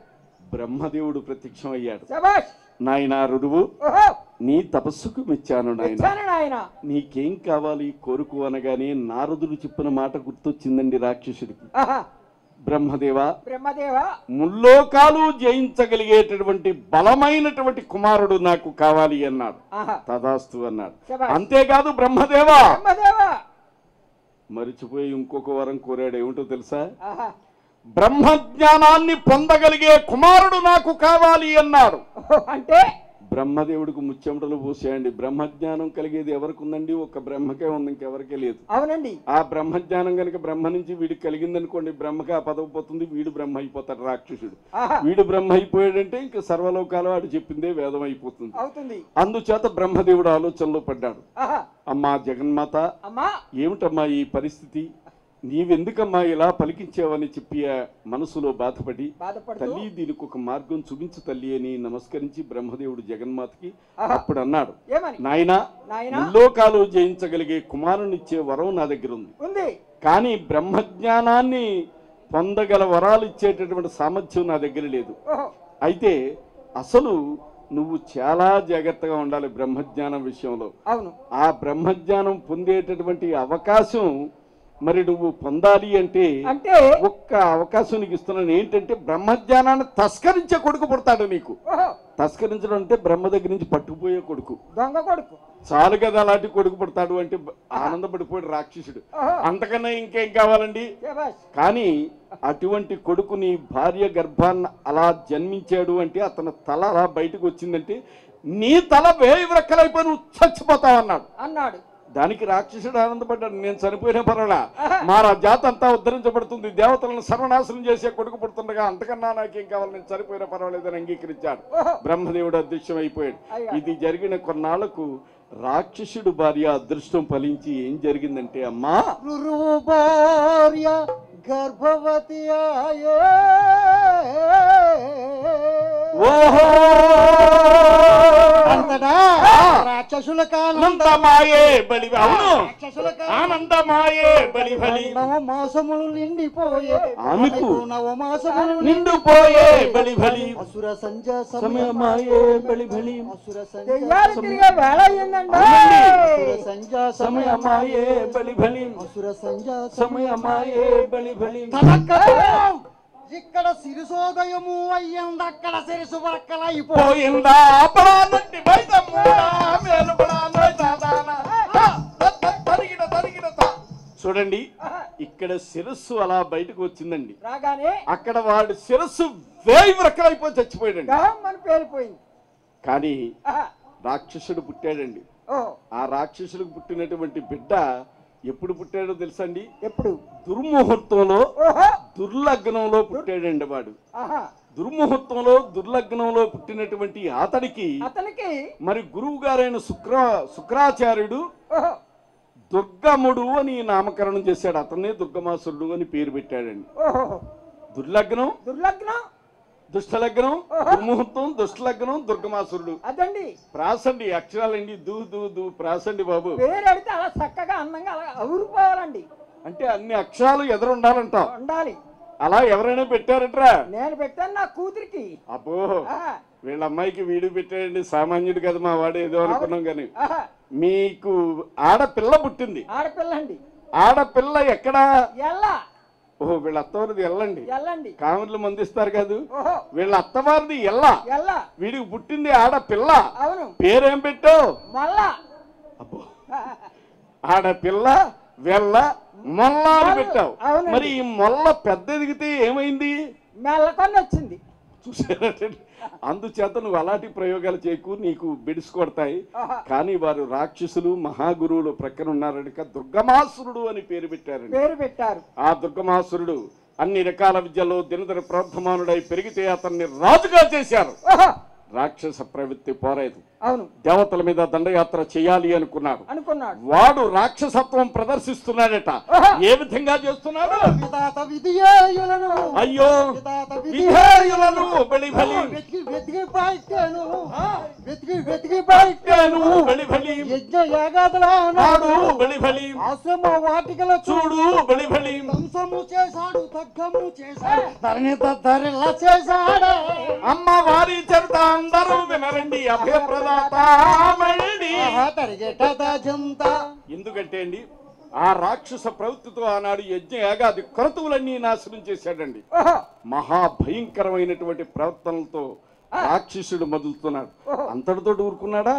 బ్రహ్మదేవుడు ప్రత్యక్షం అయ్యాడు. శభాష్. నాయనా రురువు, ఓహో నీ తపస్సుకు మెచ్చాను నాయన, వచ్చాను నాయన. నీకేం కావాలి కోరుకు అనగానే నారదుడు చెప్పిన మాట గుర్తొచ్చిందండి రాక్షసుడికి. ఆహా బ్రహ్మదేవా, బ్రహ్మదేవా ముల్లోకాలు జయించగలిగేటటువంటి బలమైనటువంటి కుమారుడు నాకు కావాలి అన్నాడు. ఆహా తదాస్తు అన్నాడు. శభాష్. అంతేకాదు బ్రహ్మదేవా బ్రహ్మదేవా మరిచిపోయి ఇంకొక వరం కోరాడు. ఏమిటో తెలుసా? ఆహా బ్రహ్మజ్ఞానాన్ని పొందగలిగే కుమారుడు నాకు కావాలి అన్నాడు. అంటే బ్రహ్మదేవుడికి ముచ్చెమటలు పోసేయండి. బ్రహ్మజ్ఞానం కలిగేది ఎవరికి ఉందండి? ఒక బ్రహ్మకే ఉంది, ఇంకెవరికే లేదు. అవునండి. ఆ బ్రహ్మజ్ఞానం కనుక బ్రహ్మ నుంచి వీడికి కలిగిందనుకోండి, బ్రహ్మకి ఆ పదవి పోతుంది, వీడు బ్రహ్మ అయిపోతాడు రాక్షసుడు. ఆహా వీడు బ్రహ్మ అయిపోయాడంటే ఇంకా సర్వలోకాలు వాడు చెప్పిందే వేదం అయిపోతుంది. అవుతుంది. అందుచేత బ్రహ్మదేవుడు ఆలోచనలో పడ్డాడు. ఆహా అమ్మా జగన్మాత, అమ్మా ఏమిటమ్మా ఈ పరిస్థితి, నీవెందుకమ్మా ఇలా పలికించావని చెప్పి ఆ మనసులో బాధపడి, బాధపడుతూ తల్లి దీనికి ఒక మార్గం చూపించు తల్లి అని నమస్కరించి బ్రహ్మదేవుడు జగన్మాతకి ఆహా అప్పుడు అన్నాడు, ఏమని? నాయనా నాయనా ముల్లోకాలు జయించగలిగే కుమారునిచ్చే వరం నా దగ్గర ఉంది, ఉంది. కానీ బ్రహ్మజ్ఞానాన్ని పొందగల వరాలు ఇచ్చేటటువంటి సామర్థ్యం నా దగ్గర లేదు. ఓహో అయితే అసలు నువ్వు చాలా జాగ్రత్తగా ఉండాలి బ్రహ్మజ్ఞానం విషయంలో. అవును. ఆ బ్రహ్మజ్ఞానం పొందేటటువంటి అవకాశం మరి నువ్వు పొందాలి అంటే అంటే ఒక్క అవకాశం నీకు ఇస్తున్నాను. ఏంటంటే బ్రహ్మజ్ఞానాన్ని తస్కరించే కొడుకు పుడతాడు నీకు. ఓహో తస్కరించడం అంటే బ్రహ్మ దగ్గర నుంచి పట్టుకుపోయే కొడుకు. దొంగ కొడుకు. చాలు కదా అలాంటి కొడుకు పుడతాడు అంటే ఆనందపడిపోయాడు రాక్షసుడు. ఓహో అంతకన్నా ఇంకేం కావాలండి? శభాష్. కానీ అటువంటి కొడుకు నీ భార్య గర్భాన్ని అలా జన్మించాడు అంటే, అతని తల అలా బయటకు వచ్చిందంటే నీ తల వేయి వ్రక్కలైపోయి నువ్వు చచ్చిపోతావన్నాడు. అన్నాడు. దానికి రాక్షసుడు ఆనందపడ్డాడు, నేను చనిపోయిన పర్వాలా, మా జాతి అంతా ఉద్ధరించబడుతుంది, దేవతలను సర్వనాశనం చేసే కొడుకు పుడుతుండగా అంతకన్నా నాకేం కావాలి, నేను చనిపోయిన పర్వాలేదని అంగీకరించాడు. ఓహో బ్రహ్మదేవుడు అదృశ్యం అయిపోయాడు. అయ్యా. ఇది జరిగిన కొన్నాళ్లకు రాక్షసుడు భార్య అదృష్టం ఫలించి ఏం జరిగిందంటే అమ్మా, గురువు భార్య గర్భవతి ఆయే. ఓహో అంతటా రాక్షసుల కాలం ఆనందమాయే బలి, అవును రాక్షసుల కాలం ఆనందమాయే బలి బలి, నవమాసములు నిండిపోయే ఆమెకు నవమాసములు నిండిపోయే బలి బలి, అసుర సంధ్య సమయమాయే బలి బలి, అసుర దెయ్యాలు తిరిగే వేళ అయ్యిందండి. సంధ్య సమయమాయే బలి బలి, అసుర సంధ్య సమయమాయే బలి బలి. ఇక్కడ సిరిసోదయము అయ్యింది, అక్కడ సిరిసు వరక్కలైపో. పోయిందా అపరాధి బయటమ్మా, మేలుపడా నోయదాదానా. తరిగిన తరిగిన చూడండి, ఇక్కడ శిరస్సు అలా బయటకు వచ్చిందండి. రాగానే అక్కడ వాడి శిరస్సు వేయి వ్రక్కలైపోయి చచ్చిపోయాడండి. గహమ్మని పేలిపోయింది. కానీ ఆహా. రాక్షసుడు పుట్టాడండి. ఓ ఆ రాక్షసుడికి పుట్టినటువంటి బిడ్డ ఎప్పుడు పుట్టాడో తెలుసండి? ఎప్పుడు? దుర్ముహూర్తంలో ఓహో. దుర్లగ్నంలో పుట్టాడండి వాడు. ఆహా. దుర్ముహూర్తంలో దుర్లగ్నంలో పుట్టినటువంటి అతడికి అతనికి మరి గురువు గారైన శుక్రాచార్యుడు ఓహో దుర్గముడు అని నామకరణం చేశాడు. అతన్నే దుర్గమాసురుడు అని పేరు పెట్టాడండి. ఓహో దుర్లగ్నం, దుర్లగ్నం, దుష్టలగ్నం, దుర్ముహూర్తం, దుష్టలగ్నం, దుర్గమాసురుడు. అదండి ప్రాసండి అక్షరాలండి. దూ దూ దూ ప్రాసండి బాబు. పేరు అడితే అలా చక్కగా అందంగా అలా ఊరిపోవాలండి. అంటే అన్ని అక్షరాలు ఎదురుండాలంట. ఉండాలి. అలా ఎవరైనా పెట్టారట్రా? నేను పెట్టాను నా కూతురికి. అబ్బో, ఆహా. వీళ్ళ అమ్మాయికి వీడు పెట్టాడండి. సామాన్యుడు కదా మా వాడు, ఏదో అనుకున్నాం కానీ ఆహా. మీకు ఆడపిల్ల పుట్టింది. ఆడపిల్ల అండి. ఆడపిల్ల ఎక్కడా? ఎల్లా ఓహో, వీళ్ళ అత్తవారిది ఎల్లండి. ఎల్లండి. కామెర్లు మందిస్తారు కాదు. ఓహో వీళ్ళ అత్తవారిది ఎల్లా. ఎల్లా. వీడికి పుట్టింది ఆడపిల్ల. అవును. పేరేం పెట్టావు? మళ్ళా. అబ్బో, ఆడపిల్ల వెల్ల మొల్ల అని పెట్టావు. అవునండి. మరి ఈ మొల్ల పెద్ద ఎదిగితే ఏమైంది? మెల్లకొని వచ్చింది. చూసారంటే, అందుచేత నువ్వు అలాంటి ప్రయోగాలు చేయకు, నీకు బిడిసి కొడతాయి. ఆహా. కానీ వారు రాక్షసులు మహాగురువులు ప్రక్కన ఉన్నారని దుర్గమాసురుడు అని పేరు పెట్టారండి. పేరు పెట్టారు. ఆ దుర్గమాసురుడు అన్ని రకాల విద్యలో దినదిన ప్రవర్ధమానుడై పెరిగితే అతన్ని రాజుగా చేశారు. ఓహో రాక్షస ప్రవృత్తి పోలేదు. అవును. దేవతల మీద దండయాత్ర చేయాలి అనుకున్నాడు. అనుకున్నాడు. వాడు రాక్షసత్వం ప్రదర్శిస్తున్నాడట. ఆహా. ఏ విధంగా చేస్తున్నాడు? విధాత విధియేయులను అయ్యో, విధాత విధేయులను బలి బలి, వెతికి వెతికి పైకాను, వెతికి వెతికి పైకాను బలి బలి, యజ్ఞ యాగాదుల నాడు బలి బలి, ఆశ్రమ వాటికల చూడు బలి బలి, ధ్వంసము చేశాడు, తగ్గము చేశాడు, ధరణి ధరిలా చేశాడు. అమ్మ వారి చరిత అందరూ వినరండి. అభయప్రదాత మళ్ళీ. ఎందుకంటే అండి, ఆ రాక్షస ప్రవృత్తితో ఆనాడు యజ్ఞ యాగాది క్రతువులన్నీ నాశనం చేశాడండి. ఓహో మహాభయంకరమైనటువంటి ప్రవర్తనలతో రాక్షసుడు మొదలుతున్నాడు. అంతటితో ఊరుకున్నాడా?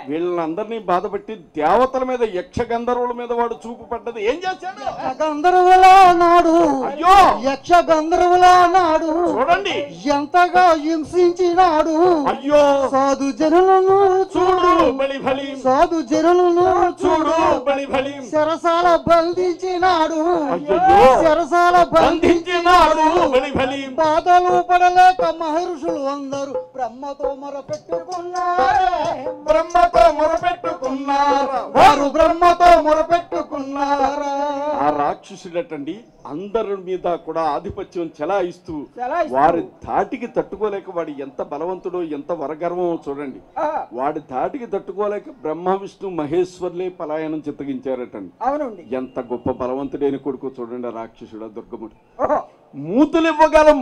వీళ్ళందరినీ బాధపెట్టి దేవతల మీద, యక్ష గంధర్వుల మీద వాడు చూపు పడ్డది. ఏం చేశాడు? గంధర్వుల నాడు, అయ్యో, యక్ష గంధర్వుల నాడు చూడండి ఎంతగా హింసించినాడు. అయ్యో, సాధు జనులను చూడు బలి బలి, సాధు జనులను చూడు బలి బలి, శరసాల బంధించినాడు. అయ్యయ్యో, శరసాల బంధించినాడు బలి బలి. బాధలు పడలేక మహర్షులు అందరూ బ్రహ్మతో మొరపెట్టుకున్నారు. బ్రహ్మతో మొరపెట్టుకున్నారా? వారు బ్రహ్మతో మొరపెట్టుకున్నారా? ఆ రాక్షసుడటండి అందరి మీద కూడా ఆధిపత్యం చెలాయిస్తూ చెలాయిస్తూ. వారి ధాటికి తట్టుకోలేక, వాడు ఎంత బలవంతుడో ఎంత వరగర్వమో చూడండి. ఆహా. వాడి ధాటికి తట్టుకోలేక బ్రహ్మ విష్ణు మహేశ్వర్లే పలాయనం చిత్తగించారటండి. అవునండి. ఎంత గొప్ప బలవంతుడైన కొడుకు చూడండి ఆ రాక్షసుడు, ఆ దుర్గముడు. ఓహో మూతులు ఇవ్వగలం,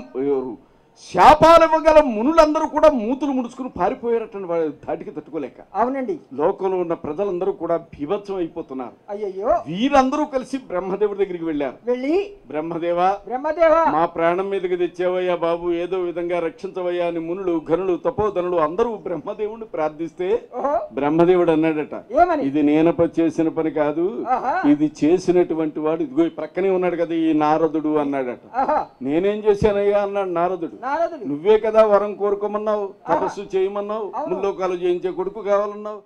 శాపాలు ఇవ్వగలం మునులందరూ కూడా మూతులు ముడుచుకుని పారిపోయారటండి వాడి ధాటికి తట్టుకోలేక. అవునండి. లోకంలో ఉన్న ప్రజలందరూ కూడా బీభత్సం అయిపోతున్నారు. అయ్యయ్యో. వీరందరూ కలిసి బ్రహ్మదేవుడి దగ్గరికి వెళ్ళారు. వెళ్ళి బ్రహ్మదేవా, బ్రహ్మదేవా మా ప్రాణం మీదకి తెచ్చావయ్యా బాబు, ఏదో విధంగా రక్షించవయ్యా అని మునులు, ఘనులు, తపోధనులు అందరూ బ్రహ్మదేవుడిని ప్రార్థిస్తే ఓహో బ్రహ్మదేవుడు అన్నాడట, ఏమని? ఇది నేనప చేసిన పని కాదు, ఆహా. ఇది చేసినటువంటి వాడు ఇదిగో ఈ ప్రక్కనే ఉన్నాడు కదా ఈ నారదుడు అన్నాడట. ఆహా. నేనేం చేశానయ్యా అన్నాడు నారదుడు. నారదుడు. నువ్వే కదా వరం కోరుకోమన్నావు, తపస్సు చేయమన్నావు, ముల్లోకాలు జయించే కొడుకు కావాలన్నావు.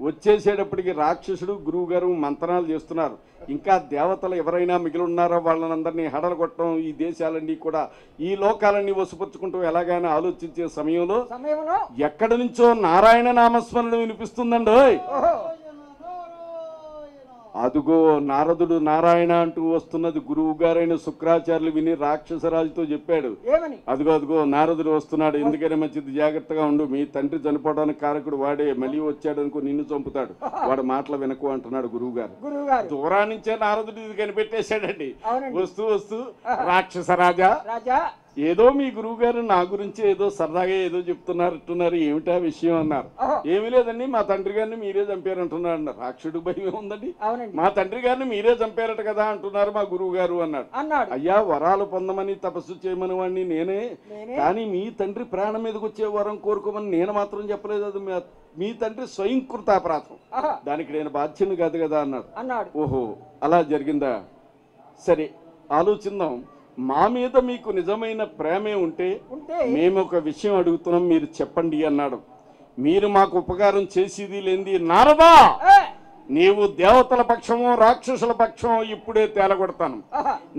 వచ్చేసేటప్పటికి రాక్షసుడు గురువు గారు మంత్రాలు చేస్తున్నారు. ఇంకా దేవతలు ఎవరైనా మిగిలి ఉన్నారో వాళ్ళనందరినీ హడలు కొట్టడం, ఈ దేశాలన్నీ కూడా ఈ లోకాలన్నీ వసుపుచ్చుకుంటూ ఎలాగైనా ఆలోచించే సమయంలో ఎక్కడి నుంచో నారాయణ నామస్మరణ వినిపిస్తుందండి. అదుగో నారదుడు నారాయణ అంటూ వస్తున్నది గురువు గారైన శుక్రాచార్యులు విని రాక్షసరాజుతో చెప్పాడు, అదిగో అదిగో నారదుడు వస్తున్నాడు, ఎందుకైనా మంచిది జాగ్రత్తగా ఉండు, మీ తండ్రి చనిపోవడానికి కారకుడు వాడే, మళ్ళీ వచ్చాడు అనుకో నిన్ను చంపుతాడు, వాడు మాటలు వినకు అంటున్నాడు గురువు గారు. దూరాన్నించే నారదుడు ఇది కనిపెట్టేశాడండి. వస్తూ వస్తూ రాక్షసరాజా, ఏదో మీ గురువు గారు నా గురించి ఏదో సరదాగా ఏదో చెప్తున్నారు, ఏమిటా విషయం అన్నారు. ఏమీ లేదండి, మా తండ్రి గారిని మీరే చంపారంటున్నారు అన్నారు. రాక్షసుడు భయం ఏముందండి, మా తండ్రి గారిని మీరే చంపారట కదా అంటున్నారు మా గురువు గారు అన్నాడు. అయ్యా వరాలు పొందమని తపస్సు చేయమని వాడిని నేనే, కానీ మీ తండ్రి ప్రాణం మీదకి వచ్చే వరం కోరుకోమని నేను మాత్రం చెప్పలేదు, అది మీ తండ్రి స్వయంకృతాపరాధం, దానికి నేను బాధ్యుని కాదు కదా అన్నాడు. ఓహో అలా జరిగిందా, సరే ఆలోచిద్దాం. మా మీద మీకు నిజమైన ప్రేమే ఉంటే మేము ఒక విషయం అడుగుతున్నాం, మీరు చెప్పండి అన్నాడు. మీరు మాకు ఉపకారం చేసేది లేనిది నారదా, నీవు దేవతల పక్షమో రాక్షసుల పక్షమో ఇప్పుడే తేలగొడతాను,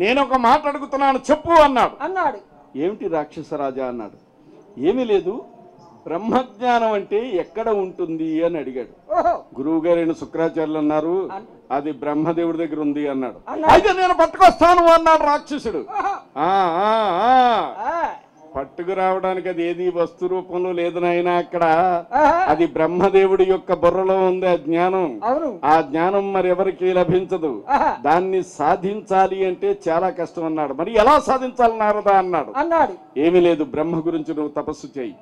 నేను ఒక మాట అడుగుతున్నాను చెప్పు అన్నాడు. ఏమిటి రాక్షసరాజా అన్నాడు. ఏమీ లేదు, బ్రహ్మజ్ఞానం అంటే ఎక్కడ ఉంటుంది అని అడిగాడు. గురువు గారైన శుక్రాచార్యులు అన్నారు, అది బ్రహ్మదేవుడి దగ్గర ఉంది అన్నాడు. అయితే నేను పట్టుకొస్తాను అన్నాడు రాక్షసుడు. పట్టుకు రావడానికి అది ఏది వస్తు రూపంలో లేదు నాయన, అక్కడ అది బ్రహ్మదేవుడి యొక్క బుర్రలో ఉంది ఆ జ్ఞానం. ఆ జ్ఞానం మరి ఎవరికి లభించదు, దాన్ని సాధించాలి అంటే చాలా కష్టం అన్నాడు. మరి ఎలా సాధించాలి నారదా అన్నాడు. ఏమీ లేదు, బ్రహ్మ గురించి నువ్వు తపస్సు చేయి,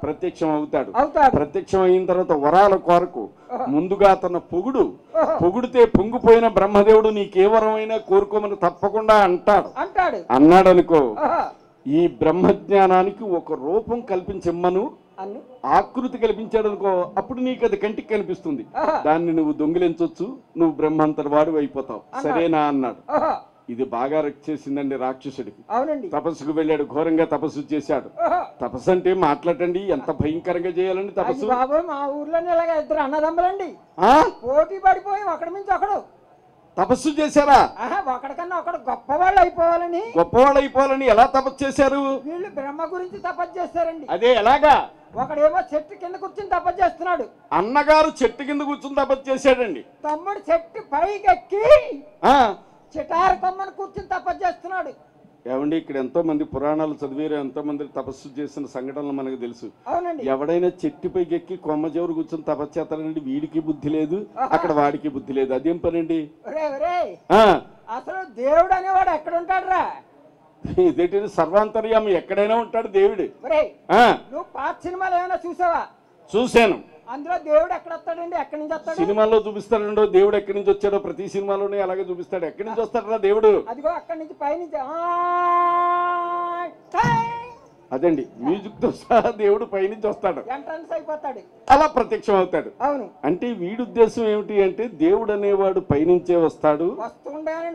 ప్రత్యక్షం అవుతాడు. ప్రత్యక్షం అయిన తర్వాత వరాల కోరకు ముందుగా తన పొగుడితే పొంగిపోయిన బ్రహ్మదేవుడు నీకే వరమైనా కోరుకోమని తప్పకుండా అన్నాడు అనుకో. ఈ బ్రహ్మజ్ఞానానికి ఒక రూపం కల్పించమ్మను, ఆకృతి కల్పించాడు అనుకో, అప్పుడు నీకు అది కంటికి కనిపిస్తుంది, దాన్ని నువ్వు దొంగిలించొచ్చు, నువ్వు బ్రహ్మంతటి వాడు అయిపోతావు, సరేనా అన్నాడు. ఇది బాగా చేసిందండి రాక్షసుడికి. తపస్సుకు వెళ్ళాడు, ఘోరంగా తపస్సు చేశాడు. తపస్సు అంటే మాట్లాడండి, ఎంత భయంకరంగా చేయాలండి తపస్సు. మా ఊర్లోనే ఇలాగ ఇద్దరు అన్నదమ్ములండి పోటీ పడిపోయి ఒకడి నుంచి ఒకడు తపస్సు చేశారా? ఒకడికన్నా ఒకడు గొప్పవాళ్ళు అయిపోవాలని ఎలా తపస్సు చేశారు? వీళ్ళు బ్రహ్మ గురించి తపస్సు చేశారండి. అదే ఎలాగా? ఒకడేమో చెట్టు కింద కూర్చుని తపస్సు చేస్తున్నాడు. అన్నగారు చెట్టు కింద కూర్చుని తపస్సు చేశాడండి. తమ్ముడు చెట్టు పైకి ఎక్కి చిటారు కొమ్మను కూర్చుని తపస్సు చేస్తున్నాడు. ఏమండి, ఇక్కడ ఎంతో మంది పురాణాలు చదివారు, ఎంతో మంది తపస్సు చేసిన సంఘటనలు మనకు తెలుసు. ఎవడైనా చెట్టుపైకి ఎక్కి కొమ్మ చివరి కూర్చొని తపస్సు చేస్తారండి, వీడికి బుద్ధి లేదు, అక్కడ వాడికి బుద్ధి లేదు, అదేం పనండి? అసలు దేవుడు అనేవాడు ఎక్కడ ఉంటాడు రా? ఇదేంటి సర్వాంతర్యామి, ఎక్కడైనా ఉంటాడు దేవుడు. నువ్వు పాత సినిమాలు ఏమైనా చూసావా? చూశాను. అందులో దేవుడు ఎక్కడ వస్తాడండి? ఎక్కడి నుంచి వస్తాడు? సినిమాల్లో చూపిస్తాడండో దేవుడు ఎక్కడి నుంచి వచ్చాడో, ప్రతి సినిమాలోనే అలాగే చూపిస్తాడు. ఎక్కడి నుంచి వస్తాడరా దేవుడు? అదిగో అక్కడి నుంచి పైనుంచి అదండి, మ్యూజిక్ తో సహా దేవుడు పైనుంచి వస్తాడు, ఎంట్రన్స్ అయిపోతాడు, అలా ప్రత్యక్షం అవుతాడు. అవును. అంటే వీడి ఉద్దేశం ఏమిటి అంటే, దేవుడు అనేవాడు పైనుంచే వస్తాడు,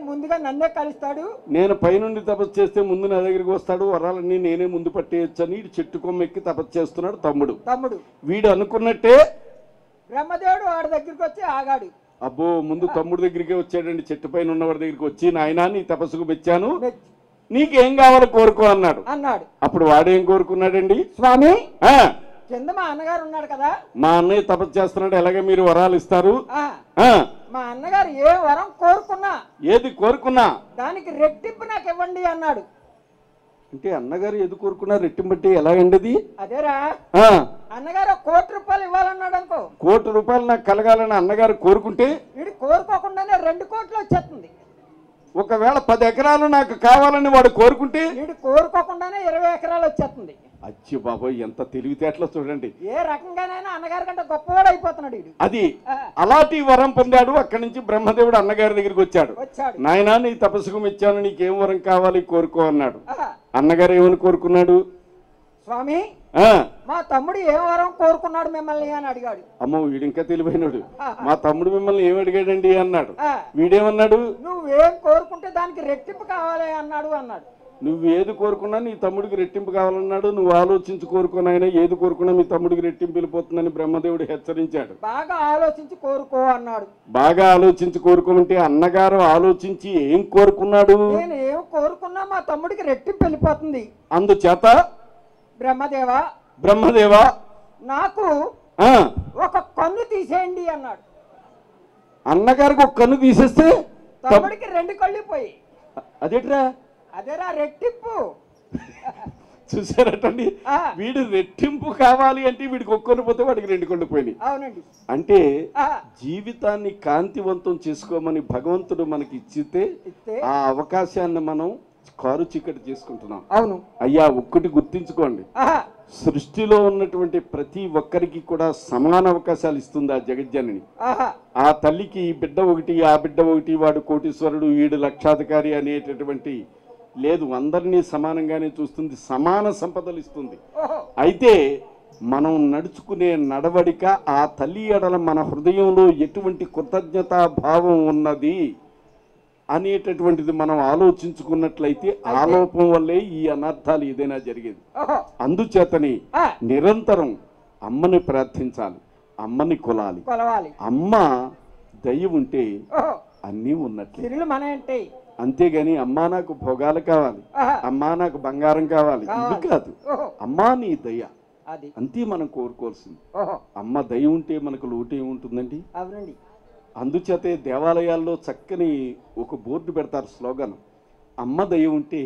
ముందుగా నన్నే కలుస్తాడు, నేను పైనుండి తపస్సు చేస్తే ముందు నా దగ్గరికి వస్తాడు, వరాలన్నీ నేనే ముందు పట్టేయచ్చు అని చెట్టు కొమ్మ ఎక్కి తపస్సు చేస్తున్నాడు తమ్ముడు. వీడు అనుకున్నట్టే బ్రహ్మదేవుడు వాడి దగ్గరికి వచ్చి ఆగాడు. అబ్బో, ముందు తమ్ముడు దగ్గరికి వచ్చాడండి, చెట్టు పైన ఉన్నవాడి దగ్గరికి వచ్చి, నాయనా నీ తపస్సుకు మెచ్చాను, నీకేం కావాలో కోరుకో అన్నాడు. అప్పుడు వాడేం కోరుకున్నాడండి? స్వామి, కింద మా అన్నగారు ఉన్నాడు కదా, మా అన్నయ్య తపస్సు చేస్తున్నాడు, ఎలాగే మీరు వరాలు ఇస్తారు, మా అన్నగారు ఏ వరం కోరుకున్నా, ఏది కోరుకున్నా దానికి రెట్టింపు నాకు ఇవ్వండి అన్నాడు. అంటే అన్నగారు ఏది కోరుకున్నా రెట్టింబట్టి ఎలాగండి? అదేరా, అన్నగారు 1 కోటి రూపాయలు ఇవ్వాలన్నాడు అనుకో, 1 కోటి రూపాయలు నాకు కలగాలని అన్నగారు కోరుకుంటే వీడు కోరుకోకుండానే 2 కోట్లు వచ్చేస్తుంది. ఒకవేళ 10 ఎకరాలు నాకు కావాలని వాడు కోరుకుంటే వీడు కోరుకోకుండానే 20 ఎకరాలు వచ్చేస్తుంది. అచ్చి బాబోయ్, ఎంత తెలివితేటలో చూడండి. ఏ రకంగానైనా అన్నగారి కంటే గొప్పవాడు అయిపోతున్నాడు వీడు. అది అలాంటి వరం పొందాడు. అక్కడి నుంచి బ్రహ్మదేవుడు అన్నగారి దగ్గరికి వచ్చాడు. నాయనా నీ తపస్సుకు మెచ్చాను, నీకేం వరం కావాలి కోరుకో అన్నాడు. అన్నగారు ఏమని కోరుకున్నాడు? స్వామి, మా తమ్ముడు ఏ వరం కోరుకున్నాడు మిమ్మల్ని అని అడిగాడు. అమ్మో, వీడు ఇంకా తెలివైనడు. మా తమ్ముడు మిమ్మల్ని ఏమి అడిగాడండి అన్నాడు. వీడేమన్నాడు? నువ్వేం కోరుకుంటే దానికి రెట్టింపు కావాలి అన్నాడు. నువ్వు ఏది కోరుకున్నా నీ తమ్ముడికి రెట్టింపు కావాలన్నాడు. నువ్వు ఆలోచించి కోరుకున్నాయన ఏది కోరుకున్నా మీ తమ్ముడికి రెట్టింపు వెళ్ళిపోతుందని బ్రహ్మదేవుడు హెచ్చరించాడు. బాగా ఆలోచించి కోరుకో అన్నాడు. బాగా ఆలోచించి కోరుకోమంటే అన్నగారు ఆలోచించి ఏం కోరుకున్నాడు? నేను ఏం కోరుకున్నా మా తమ్ముడికి రెట్టింపు వెళ్ళిపోతుంది. అందుచేత బ్రహ్మదేవా నాకు ఒక కన్ను తీసేయండి అన్నాడు. అన్నగారికి ఒక కన్ను తీసేస్తే తమ్ముడికి 2 కళ్ళు పోయి. అదేట్రా? అదేరా రెట్టింపు. చూసారటండి, వీడు రెట్టింపు కావాలి అంటే వీడికి ఒక్కొని పోతే వాడికి 2 కళ్ళు పోయినాయి. అవునండి. అంటే జీవితాన్ని కాంతివంతం చేసుకోమని భగవంతుడు మనకి ఇచ్చితే ఆ అవకాశాన్ని మనం కారు చీకటి చేసుకుంటున్నాం. అవును అయ్యా, ఒక్కటి గుర్తించుకోండి, సృష్టిలో ఉన్నటువంటి ప్రతి ఒక్కరికి కూడా సమాన అవకాశాలు ఇస్తుంది ఆ జగజ్జనని. ఆ తల్లికి ఈ బిడ్డ ఒకటి, ఆ బిడ్డ ఒకటి, వాడు కోటీశ్వరుడు, వీడు లక్షాధికారి అనేటటువంటి లేదు. అందరినీ సమానంగానే చూస్తుంది, సమాన సంపదలు ఇస్తుంది. అయితే మనం నడుచుకునే నడవడిక, ఆ తల్లి ఎడల మన హృదయంలో ఎటువంటి కృతజ్ఞతా భావం ఉన్నది అనేటటువంటిది మనం ఆలోచించుకున్నట్లయితే ఆ లోపం వల్లే ఈ అనర్థాలు ఏదైనా జరిగేది. అందుచేతని నిరంతరం అమ్మని ప్రార్థించాలి, అమ్మని కొలాలి. అమ్మ దయ ఉంటే అన్నీ ఉన్నట్లే. అంతేగాని అమ్మా నాకు భోగాలు కావాలి, అమ్మా నాకు బంగారం కావాలి ఇది కాదు. అమ్మా నీ దయ అంతే మనం కోరుకోవాల్సింది. అమ్మ దయ ఉంటే మనకు లోటు ఏముంటుందండి? అందుచేతే దేవాలయాల్లో చక్కని ఒక బోర్డు పెడతారు, స్లోగన్, అమ్మ దయ ఉంటే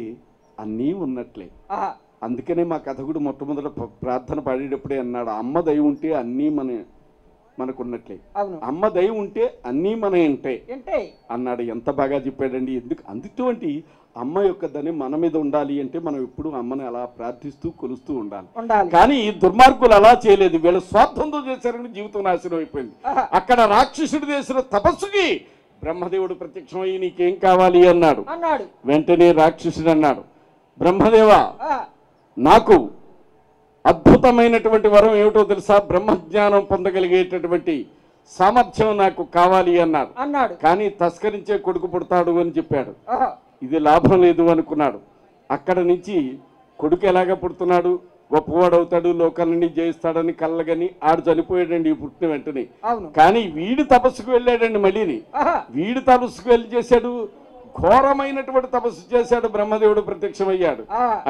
అన్నీ ఉన్నట్లే. అందుకనే మా కథకుడు మొట్టమొదట ప్రార్థన పాడేటప్పుడే అన్నాడు, అమ్మ దయ ఉంటే అన్నీ మనకున్నట్లే, అమ్మ దయ ఉంటే అన్నీ మన ఇంటే అన్నాడు. ఎంత బాగా చెప్పాడండి. ఎందుకు అందుటువంటి అమ్మ యొక్క దాన్ని మన మీద ఉండాలి అంటే మనం ఎప్పుడు అమ్మని అలా ప్రార్థిస్తూ కొలుస్తూ ఉండాలి. కానీ దుర్మార్గులు అలా చేయలేదు, వీళ్ళు స్వార్థంతో చేశారని జీవితం నాశనం అయిపోయింది. అక్కడ రాక్షసుడు చేసిన తపస్సుకి బ్రహ్మదేవుడు ప్రత్యక్షమయ్యి నీకేం కావాలి అన్నాడు. వెంటనే రాక్షసుడు అన్నాడు, బ్రహ్మదేవా నాకు అద్భుతమైనటువంటి వరం ఏమిటో తెలుసా? బ్రహ్మజ్ఞానం పొందగలిగేటటువంటి సామర్థ్యం నాకు కావాలి అన్నాడు. కానీ తస్కరించే కొడుకు పుడతాడు అని చెప్పాడు. ఇది లాభం లేదు అనుకున్నాడు. అక్కడ నుంచి కొడుకు ఎలాగ పుడుతున్నాడు, గొప్పవాడు అవుతాడు, లోకాలన్నీ జయిస్తాడని కళ్ళగని ఆడు చనిపోయాడండి ఈ పుట్టిన వెంటనే. కానీ వీడు తపస్సుకు వెళ్ళాడండి. మళ్ళీని వీడు తపస్సుకు వెళ్ళి చేశాడు, ఘోరమైనటువంటి తపస్సు చేశాడు. బ్రహ్మదేవుడు ప్రత్యక్షమయ్యాడు.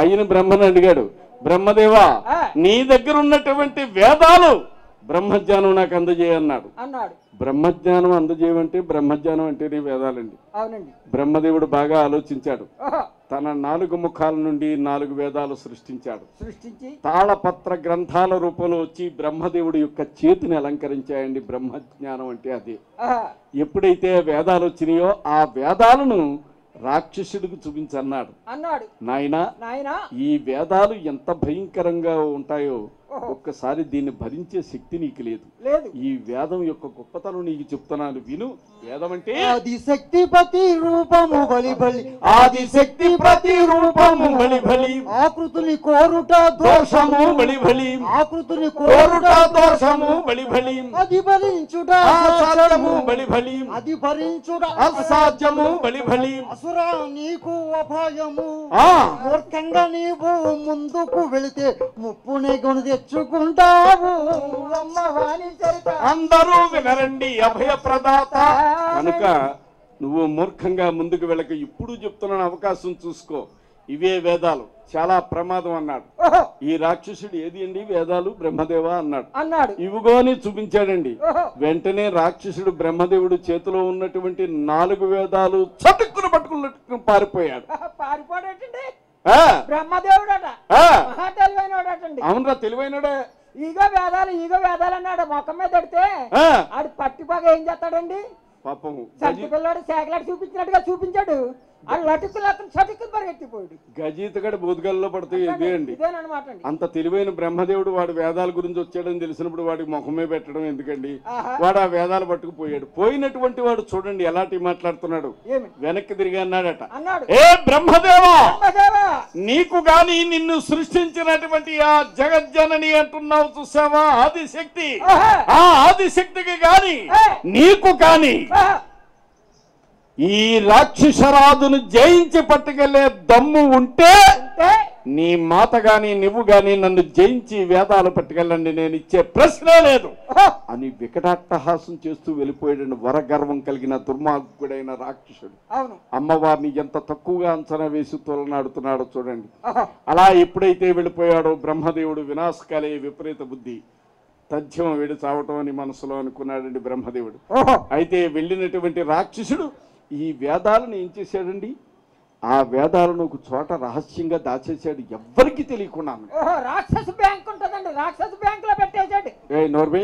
అయిన బ్రహ్మను అడిగాడు, బ్రహ్మదేవా నీ దగ్గర ఉన్నటువంటి వేదాలు బ్రహ్మజ్ఞానం నాకు అందజేయన్నాడు. బ్రహ్మజ్ఞానం అందజేయమంటే బ్రహ్మజ్ఞానం అంటేనే వేదాలండి. బ్రహ్మదేవుడు బాగా ఆలోచించాడు. తన 4 ముఖాల నుండి 4 వేదాలు సృష్టించాడు. తాళపత్ర గ్రంథాల రూపంలో వచ్చి బ్రహ్మదేవుడి యొక్క చేతిని అలంకరించాయండి. బ్రహ్మజ్ఞానం అంటే అదే. ఎప్పుడైతే వేదాలు వచ్చినాయో ఆ వేదాలను రాక్షసుడికి చూపించన్నాడు. నాయనా ఈ వేదాలు ఎంత భయంకరంగా ఉంటాయో ఒక్కసారి దీన్ని భరించే శక్తి నీకు లేదు. ఈ వేదం యొక్క గొప్పతనం నీకు చెప్తున్నాను విను. వేదం అంటే ఆదిశక్తి ప్రతి రూపము బలి బలి, ఆదిశక్తి ప్రతి రూపము బలి బలి, ఆకృతిని కోరుట దోషము బలి బలి, ఆకృతిని కోరుట దోషము బలి బలి, అది భరించుట అసాధ్యము బలి బలి, అది భరించుట అసాధ్యము బలి బలి. అసురా నీకు అపాయము, మూర్ఖంగా నీవు ముందుకు వెళితే ముప్పునే కొని తెచ్చుకుంటావు. అందరూ వినరండి అభయప్రదాత. కనుక నువ్వు మూర్ఖంగా ముందుకు వెళ్ళక ఇప్పుడు చెప్తున్నాను, అవకాశం చూసుకో. ఇవే వేదాలు, చాలా ప్రమాదం అన్నాడు. ఈ రాక్షసుడు ఏది అండి వేదాలు? బ్రహ్మదేవా అన్నాడు. ఇవిగో అని చూపించాడండి. వెంటనే రాక్షసుడు బ్రహ్మదేవుడు చేతిలో ఉన్నటువంటి 4 వేదాలు చటుక్కున పట్టుకున్నట్టు పారిపోయాడు. అవునరా, తెలివైనడే. ఈగో వేదాలు అన్నాడు. మొఖం మీద పెడితే ఆడు పట్టిపాగా ఏం చేస్తాడండి పాపం. చట్టి పిల్లాడు సేకలాడు చూపించినట్టుగా చూపించాడు. గజీతగడ బూద్గల్లో పడుతుంది ఇదే అండి. అంత తెలివైన బ్రహ్మదేవుడు వాడు వేదాల గురించి వచ్చాడని తెలిసినప్పుడు వాడికి ముఖమే పెట్టడం ఎందుకండి? వాడు ఆ వేదాలు పట్టుకుపోయాడు. పోయినటువంటి వాడు చూడండి ఎలాంటి మాట్లాడుతున్నాడు. వెనక్కి తిరిగి అన్నాడట, ఏ బ్రహ్మదేవా, నీకు గాని నిన్ను సృష్టించినటువంటి ఆ జగజ్జనని అంటున్నావు చూసావా, ఆదిశక్తి, ఆ ఆదిశక్తికి గాని నీకు గాని ఈ రాక్షసరాజును జయించి పట్టుకెళ్లే దమ్ము ఉంటే నీ మాత గాని నువ్వు గాని నన్ను జయించి వేదాలు పట్టుకెళ్ళండి, నేను ఇచ్చే ప్రశ్నే లేదు అని వికటాట్టహాసం చేస్తూ వెళ్ళిపోయాడు వరగర్వం కలిగిన దుర్మార్గుడైన రాక్షసుడు. అమ్మవారిని ఎంత తక్కువగా అంచనా వేసి తోలనాడుతున్నాడో చూడండి. అలా ఎప్పుడైతే వెళ్ళిపోయాడో బ్రహ్మదేవుడు వినాశకాలే విపరీత బుద్ధి తథ్యం వీడు చావటం అని మనసులో అనుకున్నాడండి బ్రహ్మదేవుడు. అయితే వెళ్ళినటువంటి రాక్షసుడు ఈ వేదాలను ఏం చేశాడండి, ఆ వేదాలను ఒక చోట రహస్యంగా దాచేశాడు, ఎవ్వరికి తెలియకుండా. రాక్షస బ్యాంక్ ఉంటుందండి, రాక్షస బ్యాంక్ లో పెట్టేశాడు. నోర్బై,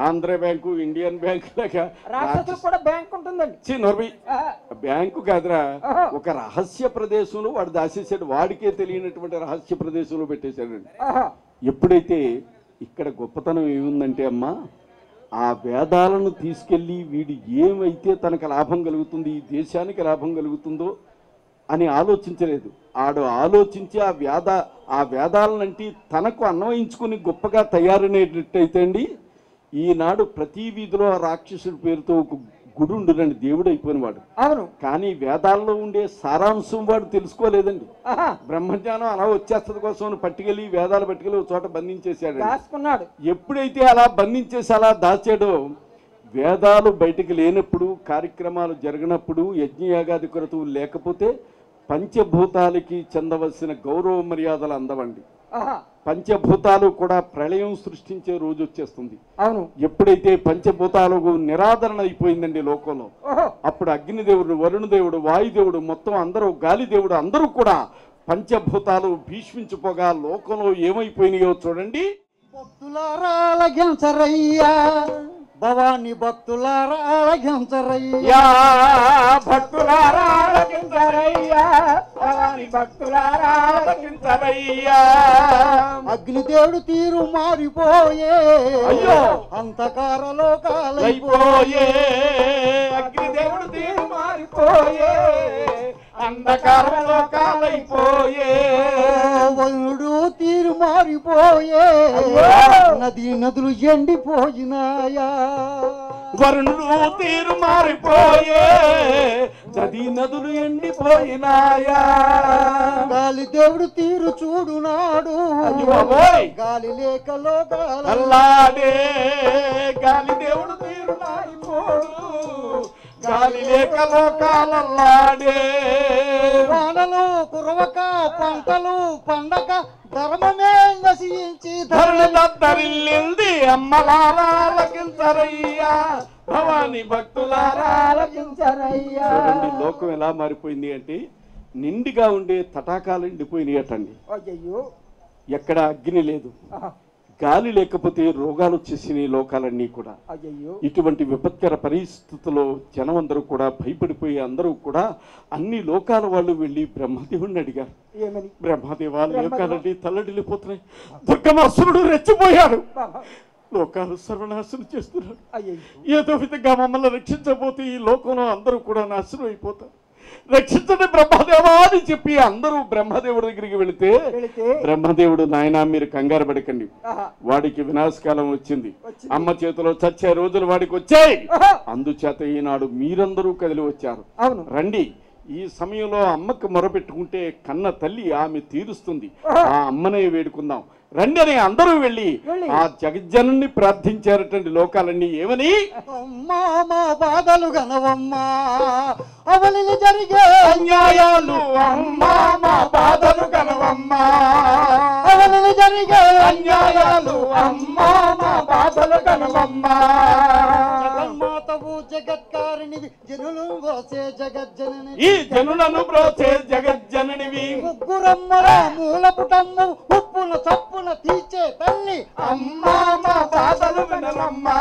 ఆంధ్ర బ్యాంకు ఇండియన్ బ్యాంక్ లాగా రాక్షసు కూడా బ్యాంక్ ఉంటుందండి. నోర్బై, బ్యాంకు కాదురా, ఒక రహస్య ప్రదేశంలో వాడు దాచేశాడు, వాడికే తెలియనటువంటి రహస్య ప్రదేశంలో పెట్టేశాడండి. ఎప్పుడైతే ఇక్కడ గొప్పతనం ఏముందంటే అమ్మా, ఆ వేదాలను తీసుకెళ్ళి వీడు ఏమైతే తనకు లాభం కలుగుతుంది, ఈ దేశానికి లాభం కలుగుతుందో అని ఆలోచించలేదు. ఆడు ఆలోచించి ఆ వేదాలనంటే తనకు అన్వయించుకుని గొప్పగా తయారైనట్టయితే అండి, ఈనాడు ప్రతి వీధిలో ఆ రాక్షసుడి పేరుతో ఒక గుడి ఉండునండి, దేవుడు అయిపోయిన వాడు. అవును, కానీ వేదాల్లో ఉండే సారాంశం వాడు తెలుసుకోలేదండి. బ్రహ్మజ్ఞానం అలా వచ్చేస్తది కోసం పట్టుకెళ్ళి వేదాలు పట్టుకెళ్ళి ఒక చోట బంధించేశాడు. ఎప్పుడైతే అలా బంధించేసి అలా దాచాడో, వేదాలు బయటికి లేనప్పుడు, కార్యక్రమాలు జరగనప్పుడు, యజ్ఞయాగాది క్రతువులు లేకపోతే పంచభూతాలకి చెందవలసిన గౌరవ మర్యాదలు అందవండి. పంచభూతాలు కూడా ప్రళయం సృష్టించే రోజు వచ్చేస్తుంది. అవును, ఎప్పుడైతే పంచభూతాలకు నిరాదరణ అయిపోయిందండి లోకంలో, అప్పుడు అగ్నిదేవుడు, వరుణదేవుడు, వాయుదేవుడు, మొత్తం అందరూ, గాలిదేవుడు అందరూ కూడా పంచభూతాలు భీష్మించిపోగా లోకంలో ఏమైపోయినాయో చూడండి. భవాని భక్తులారా ఆలకించరయ్యా, భక్తులారా ఆలకించరయ్యా, భవాని భక్తులారా ఆలకించరయ్యా. అగ్నిదేవుడు తీరు మారిపోయే, అయ్యో అంధకార లోకాలైపోయే, అగ్నిదేవుడు తీరు మారిపోయే, అంధకార లోకాలైపోయే. వరుణుడు తీరు మారిపోయే, నది నదులు ఎండిపోయినాయా, వరుణుడు తీరు మారిపోయే, నది నదులు ఎండిపోయినాయా. గాలి దేవుడు తీరు చూడునాడు, గాలి లేక లోకాలల్లాడే, గాలి దేవుడు తీరు మారిపోడు, గాలి లేక లోకాలల్లాడే. వానలు కురవక పంటలు పండక ధర్మమే నశించి ధరణి దద్దరిల్లింది, అమ్మలారా ఆలకించరయ్యా, భవాని భక్తులారా ఆలకించరయ్యా. చూడండి లోకం ఎలా మారిపోయింది అంటే, నిండిగా ఉండే తటాకాలు ఎండిపోయినాయి అటండి. ఎక్కడ అగ్ని లేదు, గాలి లేకపోతే రోగాలు వచ్చేసినాయి లోకాలన్నీ కూడా. ఇటువంటి విపత్కర పరిస్థితుల్లో జనం అందరూ కూడా భయపడిపోయి అందరూ కూడా అన్ని లోకాల వాళ్ళు వెళ్ళి బ్రహ్మదేవుడిని అడిగారు. బ్రహ్మదేవా, లోకాలన్నీ తల్లడిల్లిపోతున్నాయి, దుర్గమాసురుడు రెచ్చిపోయాడు, లోకాలు సర్వనాశనం చేస్తున్నాడు, ఏదో విధంగా మమ్మల్ని రక్షించబోతే ఈ లోకంలో అందరూ కూడా నాశనం అయిపోతారు, రక్షించండి బ్రహ్మదేవా అని చెప్పి అందరూ బ్రహ్మదేవుడి దగ్గరికి వెళితే, బ్రహ్మదేవుడు, నాయనా మీరు కంగారు పడకండి, వాడికి వినాశకాలం వచ్చింది, అమ్మ చేతిలో చచ్చే రోజులు వాడికి వచ్చాయి, అందుచేత ఈనాడు మీరందరూ కదిలి వచ్చారు, రండి. ఈ సమయంలో అమ్మకు మొరపెట్టుకుంటే కన్న తల్లి ఆమె తీరుస్తుంది, ఆ అమ్మనే వేడుకుందాం రండి అని అందరూ వెళ్ళి ఆ జగజ్జనుని ప్రార్థించారటండి లోకాలన్నీ. ఏమని? అమ్మా మా బాధలు గనవమ్మా, అవలిని జరిగే అన్యాయాలు, అమ్మా మా బాధలు గనవమ్మా, అవలిని జరిగే అన్యాయాలు, అమ్మా మా బాధలు గనవమ్మా. జగన్మాతవు జగత్కారిణివి, జనులు బ్రోచే జగజ్జనని, ఈ జనులను బ్రోచే జగజ్జననివి, ముగ్గురమ్మల మూల పుటమ్ము ఉప్పున చప్పున తీర్చే తల్లి, అమ్మా మా బాధలు వినవమ్మా,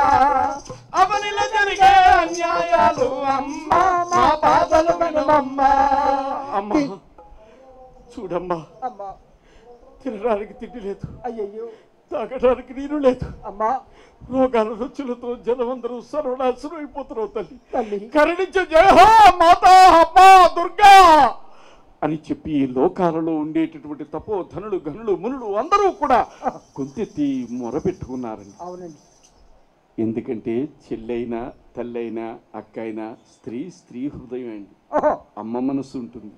అవనిలో జరిగే అన్యాయాలు, అమ్మా మా బాధలు వినవమ్మా. అమ్మా చూడమ్మా, తినడానికి తిండి లేదు, అయ్యయ్యో తాగడానికి నీరు లేదు, అమ్మా రోగాల రుచులతో జనమందరూ సర్వనాశనం అయిపోతున్నావు తల్లి, కరుణించే జయ హో మాతా అమ్మా దుర్గా అని చెప్పి లోకాలలో ఉండేటటువంటి తపో ధనులు గనులు మునులు అందరూ కూడా గొంతెత్తి మొరపెట్టుకున్నారండి. అవునండి, ఎందుకంటే చెల్లైనా తల్లైనా అక్కైనా స్త్రీ హృదయం అండి. అమ్మ మనసు ఉంటుంది.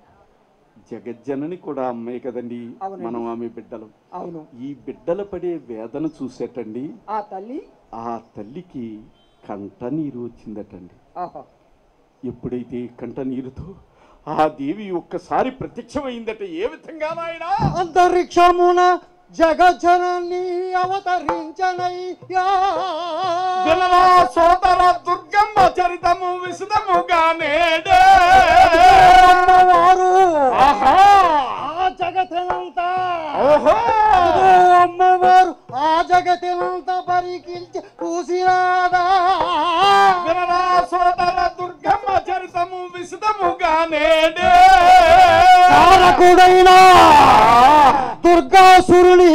జగజ్జనని కూడా అమ్మాయి కదండి. మనం ఆమె బిడ్డలు. అవును. ఈ బిడ్డల పడే వేదన చూసేటండి ఆ తల్లికి కంట నీరు వచ్చిందటండి. ఎప్పుడైతే కంట నీరుతో ఆ దేవి ఒక్కసారి ప్రత్యక్షమైందట. ఏ విధంగా నాయనా? అంతరిక్షమున జగజ్జనని అవతరించనయ్యా. సోదర దుర్గమ్మ చరితము విశదముగానేడే అమ్మవారు ఆహా ఆ జగతినంతా ఓహో అమ్మవారు ఆ జగతినంతా పరికిల్చి చూసినాదా. సోదర దుర్గమ్మ చరితము విశదముగానేడే కారకుడైన దుర్గాసురుని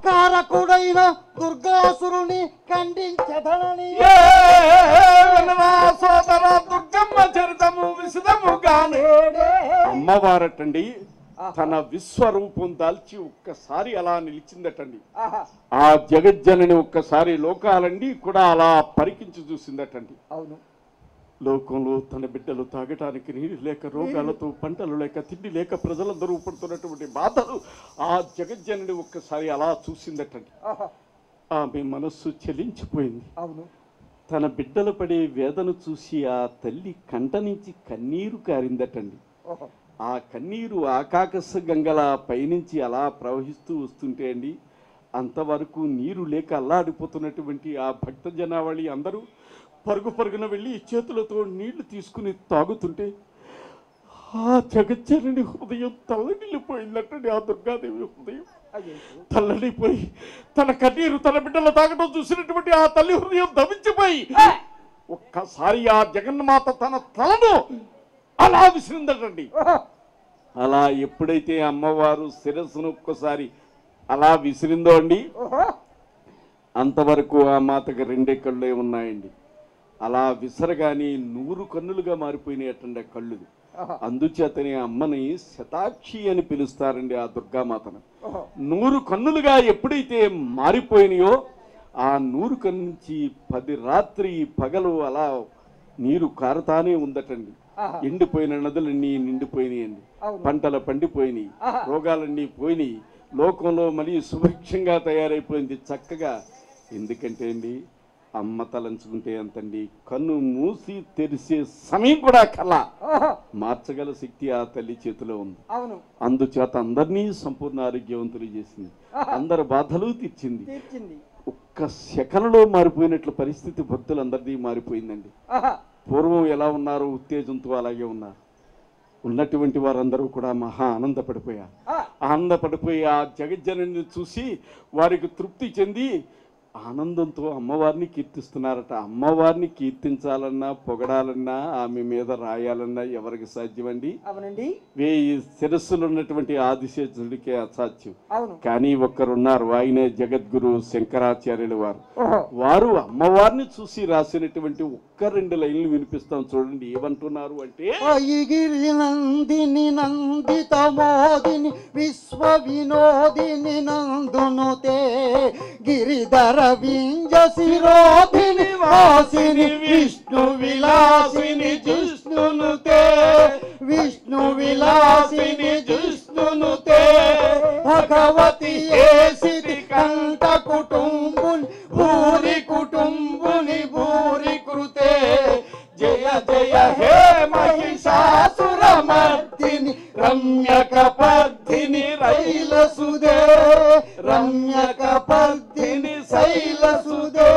కారకుడైన దుర్గాసురుని ఖండించదనని సోదర దుర్గమ్మ చరితము విశదముగానే అమ్మవారటండి తన విశ్వరూపం దాల్చి ఒక్కసారి అలా నిలిచిందటండి. ఆ జగజ్జనని ఒక్కసారి లోకాలండి కూడా అలా పరికించి చూసిందటండి. అవును. లోకంలో తన బిడ్డలు తాగటానికి నీరు లేక, రోగాలతో పంటలు లేక, తిండి లేక ప్రజలందరూ పడుతున్నటువంటి బాధలు ఆ జగజ్జనని ఒక్కసారి అలా చూసిందటండి. ఆమె మనస్సు చెలించిపోయింది. అవును. తన బిడ్డలు పడే వేదన చూసి ఆ తల్లి కంట నుంచి కన్నీరు కారిందటండి. ఆ కన్నీరు ఆకాశ గంగల పైనుంచి అలా ప్రవహిస్తూ వస్తుంటే అండి, అంతవరకు నీరు లేక అల్లాడిపోతున్నటువంటి ఆ భక్త జనావళి అందరూ పరుగున వెళ్ళి చేతులతో నీళ్లు తీసుకుని తాగుతుంటే ఆ జగజ్జనని హృదయం తల్లడిల్లిపోయిందటండి. ఆ దుర్గాదేవి హృదయం తల్లడిపోయి తన కన్నీరు తన బిడ్డలు తాగడం చూసినటువంటి ఆ తల్లి హృదయం దమించిపోయి ఒక్కసారి ఆ జగన్మాత తన తలను అలా విసిరిందటండి. అలా ఎప్పుడైతే అమ్మవారు శిరస్సును ఒక్కసారి అలా విసిరిందో అండి, అంతవరకు ఆ మాతకు 2 కళ్ళే ఉన్నాయండి. అలా విసరగాని 100 కన్నులుగా మారిపోయినాయటండి ఆ కళ్ళు. అందుచేతనే అమ్మని శతాక్షి అని పిలుస్తారండి ఆ దుర్గామాతను. 100 కన్నులుగా ఎప్పుడైతే మారిపోయినాయో ఆ 100 కన్ను నుంచి 10 రాత్రి పగలు అలా నీరు కారుతానే ఉందటండి. ఎండిపోయిన నదులన్నీ నిండిపోయినాయండి. పంటలు పండిపోయినాయి. రోగాలన్నీ పోయినాయి. లోకంలో మళ్ళీ సుభిక్షంగా తయారైపోయింది చక్కగా. ఎందుకంటే అండి అమ్మ తలంచుకుంటే అంతండి కన్ను మూసి తెరిసే సమయం కూడా కల మార్చగల శక్తి ఆ తల్లి చేతిలో ఉంది. అందుచేత అందరినీ సంపూర్ణ ఆరోగ్యవంతులు చేసింది. అందరి బాధలు తీర్చింది. ఒక్క సెకనులో మారిపోయినట్లు పరిస్థితి భక్తులందరినీ మారిపోయిందండి. పూర్వం ఎలా ఉన్నారో ఉత్తేజంతో అలాగే ఉన్నారు. ఉన్నటువంటి వారందరూ కూడా మహా ఆనందపడిపోయారు. ఆనందపడిపోయి ఆ జగజ్జనని చూసి వారికి తృప్తి చెంది ఆనందంతో అమ్మవారిని కీర్తిస్తున్నారట. అమ్మవారిని కీర్తించాలన్నా పొగడాలన్నా ఆమె మీద రాయాలన్నా ఎవరికి సాధ్యమండి? అవునండి. 1000 శిరస్సులు ఉన్నటువంటి ఆదిశేషుడికే అసాధ్యం. కానీ ఒక్కరున్నారు, ఆయనే జగద్గురు శంకరాచార్యులు వారు. వారు అమ్మవారిని చూసి రాసినటువంటి 1-2 లైన్లు వినిపిస్తాం చూడండి. ఏమంటున్నారు అంటే, నందిని నందిత మోదిని విశ్వ వినోదిని నందునుతే గిరిధర వింజ శిరోధిని వాసిని విష్ణు విలాసిని జిష్ణునుతే విష్ణు విలాసిని జిష్ణునుతే భగవతి ఏసిరి కంఠ కుటుంబుని భూరి కుటుంబుని భూరి కృతే జయ జయ హే మహిషాసురమర్దిని రమ్యకపర్ధిని రైలసుదే రమ్యకపర్ధిని శైలసుదే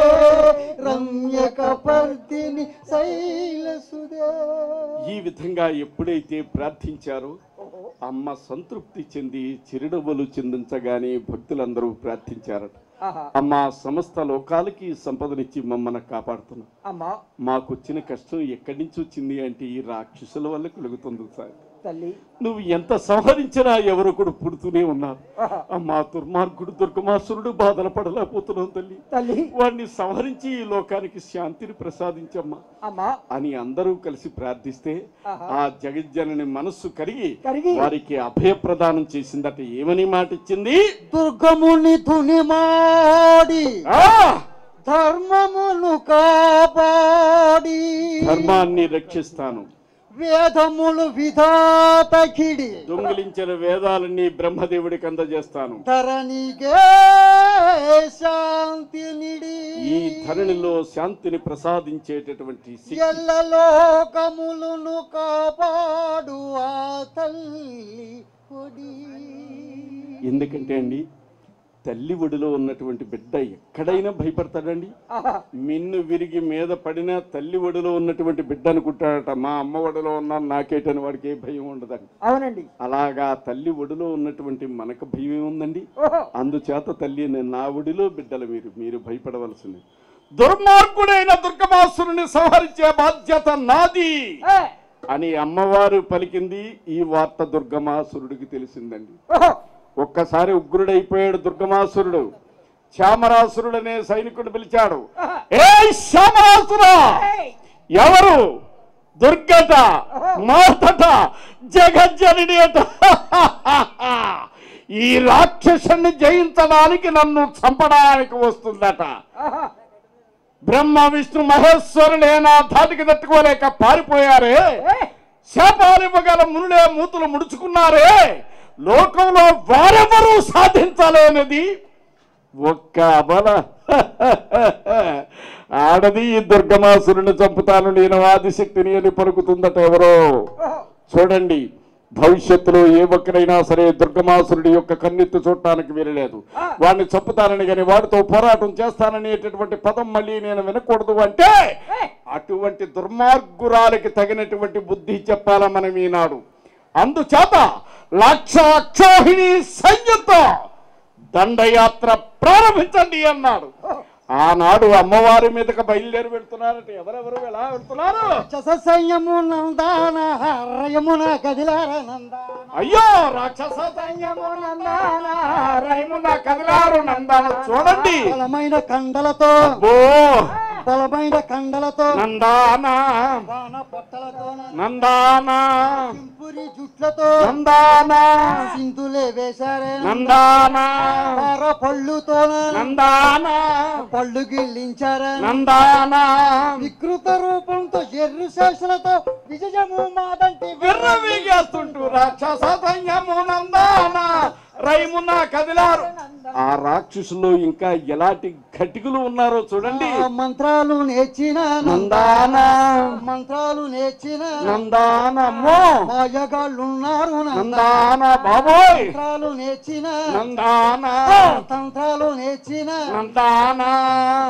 రమ్యకపర్ధిని శైలసుదే. ఈ విధంగా ఎప్పుడైతే ప్రార్థించారో అమ్మ సంతృప్తి చెంది చిరునవ్వులు చిందించగానే భక్తులందరూ ప్రార్థించారట. అమ్మ సమస్త లోకాలకి సంపదనిచ్చి మమ్మల్ని కాపాడుతున్నాం. మాకొచ్చిన కష్టం ఎక్కడి నుంచి వచ్చింది అంటే ఈ రాక్షసుల వల్ల కలుగుతుంది సార్. నువ్వు ఎంత సంహరించినా ఎవరు కూడా పుడుతూనే ఉన్నారు. అమ్మా దుర్మార్గుడు దుర్గమాసురుడు బాధలు పడలేకపోతున్నాం తల్లి. వాడిని సంహరించి ఈ లోకానికి శాంతిని ప్రసాదించమ్మా అని అందరూ కలిసి ప్రార్థిస్తే ఆ జగజ్జనని మనస్సు కరిగి వారికి అభయప్రదానం చేసిందట. ఏమని మాట ఇచ్చింది? దుర్గముని తునిమాడి ధర్మమును కాపాడి ధర్మాన్ని రక్షిస్తాను. వేదములు విధాతకిడి దొంగిలించిన వేదాలన్నీ బ్రహ్మదేవుడికి అందజేస్తాను. ధరణిగే శాంతి నిడి ఈ ధరణిలో శాంతిని ప్రసాదించేటటువంటి శక్తి. ఎల్లలోకములను కాపాడు ఆ తల్లి ఒడి. ఎందుకంటే అండి, తల్లి ఒడిలో ఉన్నటువంటి బిడ్డ ఎక్కడైనా భయపడతాడండి. మిన్ను విరిగి మీద పడినా తల్లి ఒడిలో ఉన్నటువంటి బిడ్డ అనుకుంటాడట, మా అమ్మ ఒడిలో ఉన్నాను నాకేటని వాడికి ఏ భయం ఉండదండి. అవునండి. అలాగా తల్లి ఒడిలో ఉన్నటువంటి మనకు భయం ఏముందండి? అందుచేత తల్లి నా ఒడిలో బిడ్డలు మీరు భయపడవలసింది. దుర్మార్గుడైన దుర్గమాసురుని సంహరించే బాధ్యత నాది అని అమ్మవారు పలికింది. ఈ వార్త దుర్గమాసురుడికి తెలిసిందండి. ఒక్కసారి ఉగ్రుడైపోయాడు దుర్గమాసురుడు. శ్యామరాసురుడు అనే సైనికుడు పిలిచాడు. ఏ శ్యామరాసురా, ఎవరు? దుర్గట, మాతట, జగజ్జనని అట. ఈ రాక్షసుని జయించడానికి నన్ను చంపడానికి వస్తుందట. బ్రహ్మ విష్ణు మహేశ్వరులే నా ధాటికి తట్టుకోలేక పారిపోయారే. శాపాలివ్వగల మునులే మూతులు ముడుచుకున్నారే. లోకంలో వారెవరూ సాధించలేనిది ఒక్క అబల ఆడది ఈ దుర్గమాసురుని చంపుతాను నేను ఆదిశక్తిని అని పలుకుతుందట ఎవరో. చూడండి, భవిష్యత్తులో ఏ ఒక్కరైనా సరే దుర్గమాసురుడి యొక్క కన్నెత్తి చూడటానికి వీరలేదు. వాడిని చంపుతానని కానీ వాడితో పోరాటం చేస్తాననేటటువంటి పదం మళ్ళీ నేను వినకూడదు. అంటే అటువంటి దుర్మార్గురాలకి తగినటువంటి బుద్ధి చెప్పాలా మనం ఈనాడు. అందుచేత లక్షాక్షోహిణి సైన్యంతో దండయాత్ర ప్రారంభించండి అన్నాడు. ఆనాడు అమ్మవారి మీదకి బయలుదేరి వెళ్తున్నారట. ఎవరెవరు ఎలా వెళ్తున్నారు? సైన్యము నందాన రయమున కదిలార నందాన. అయ్యో, రాక్షస సైన్యము నందాన రయమున కదిలారు నందాన. చూడండి, బలమైన కండలతో బలమైన కండలతో నందాన, వాన పొట్టలతో నందాన, సింపురి జుట్లతో నందాన, సింధులే వేశారే నందాన, పళ్ళుతో నందాన, పళ్ళు గిల్లించారా నందాన, వికృత రూపంతో ఎర్రు శేషలతో విజయము మాదంటి విర్రవీగేస్తుంటూ రాక్షస సైన్యము నందాన రైమున కదిలారు. ఆ రాక్షసులో ఇంకా ఎలాంటి ఘటికులు ఉన్నారో చూడండి. మంత్రాలు నేర్చిన నందాన, మంత్రాలు నేర్చిన నందానమ్మో మాయగాళ్ళున్నారు నందాన బాబోయ్. మంత్రాలు నేర్చిన నందాన, తంత్రాలు నేర్చిన నందాన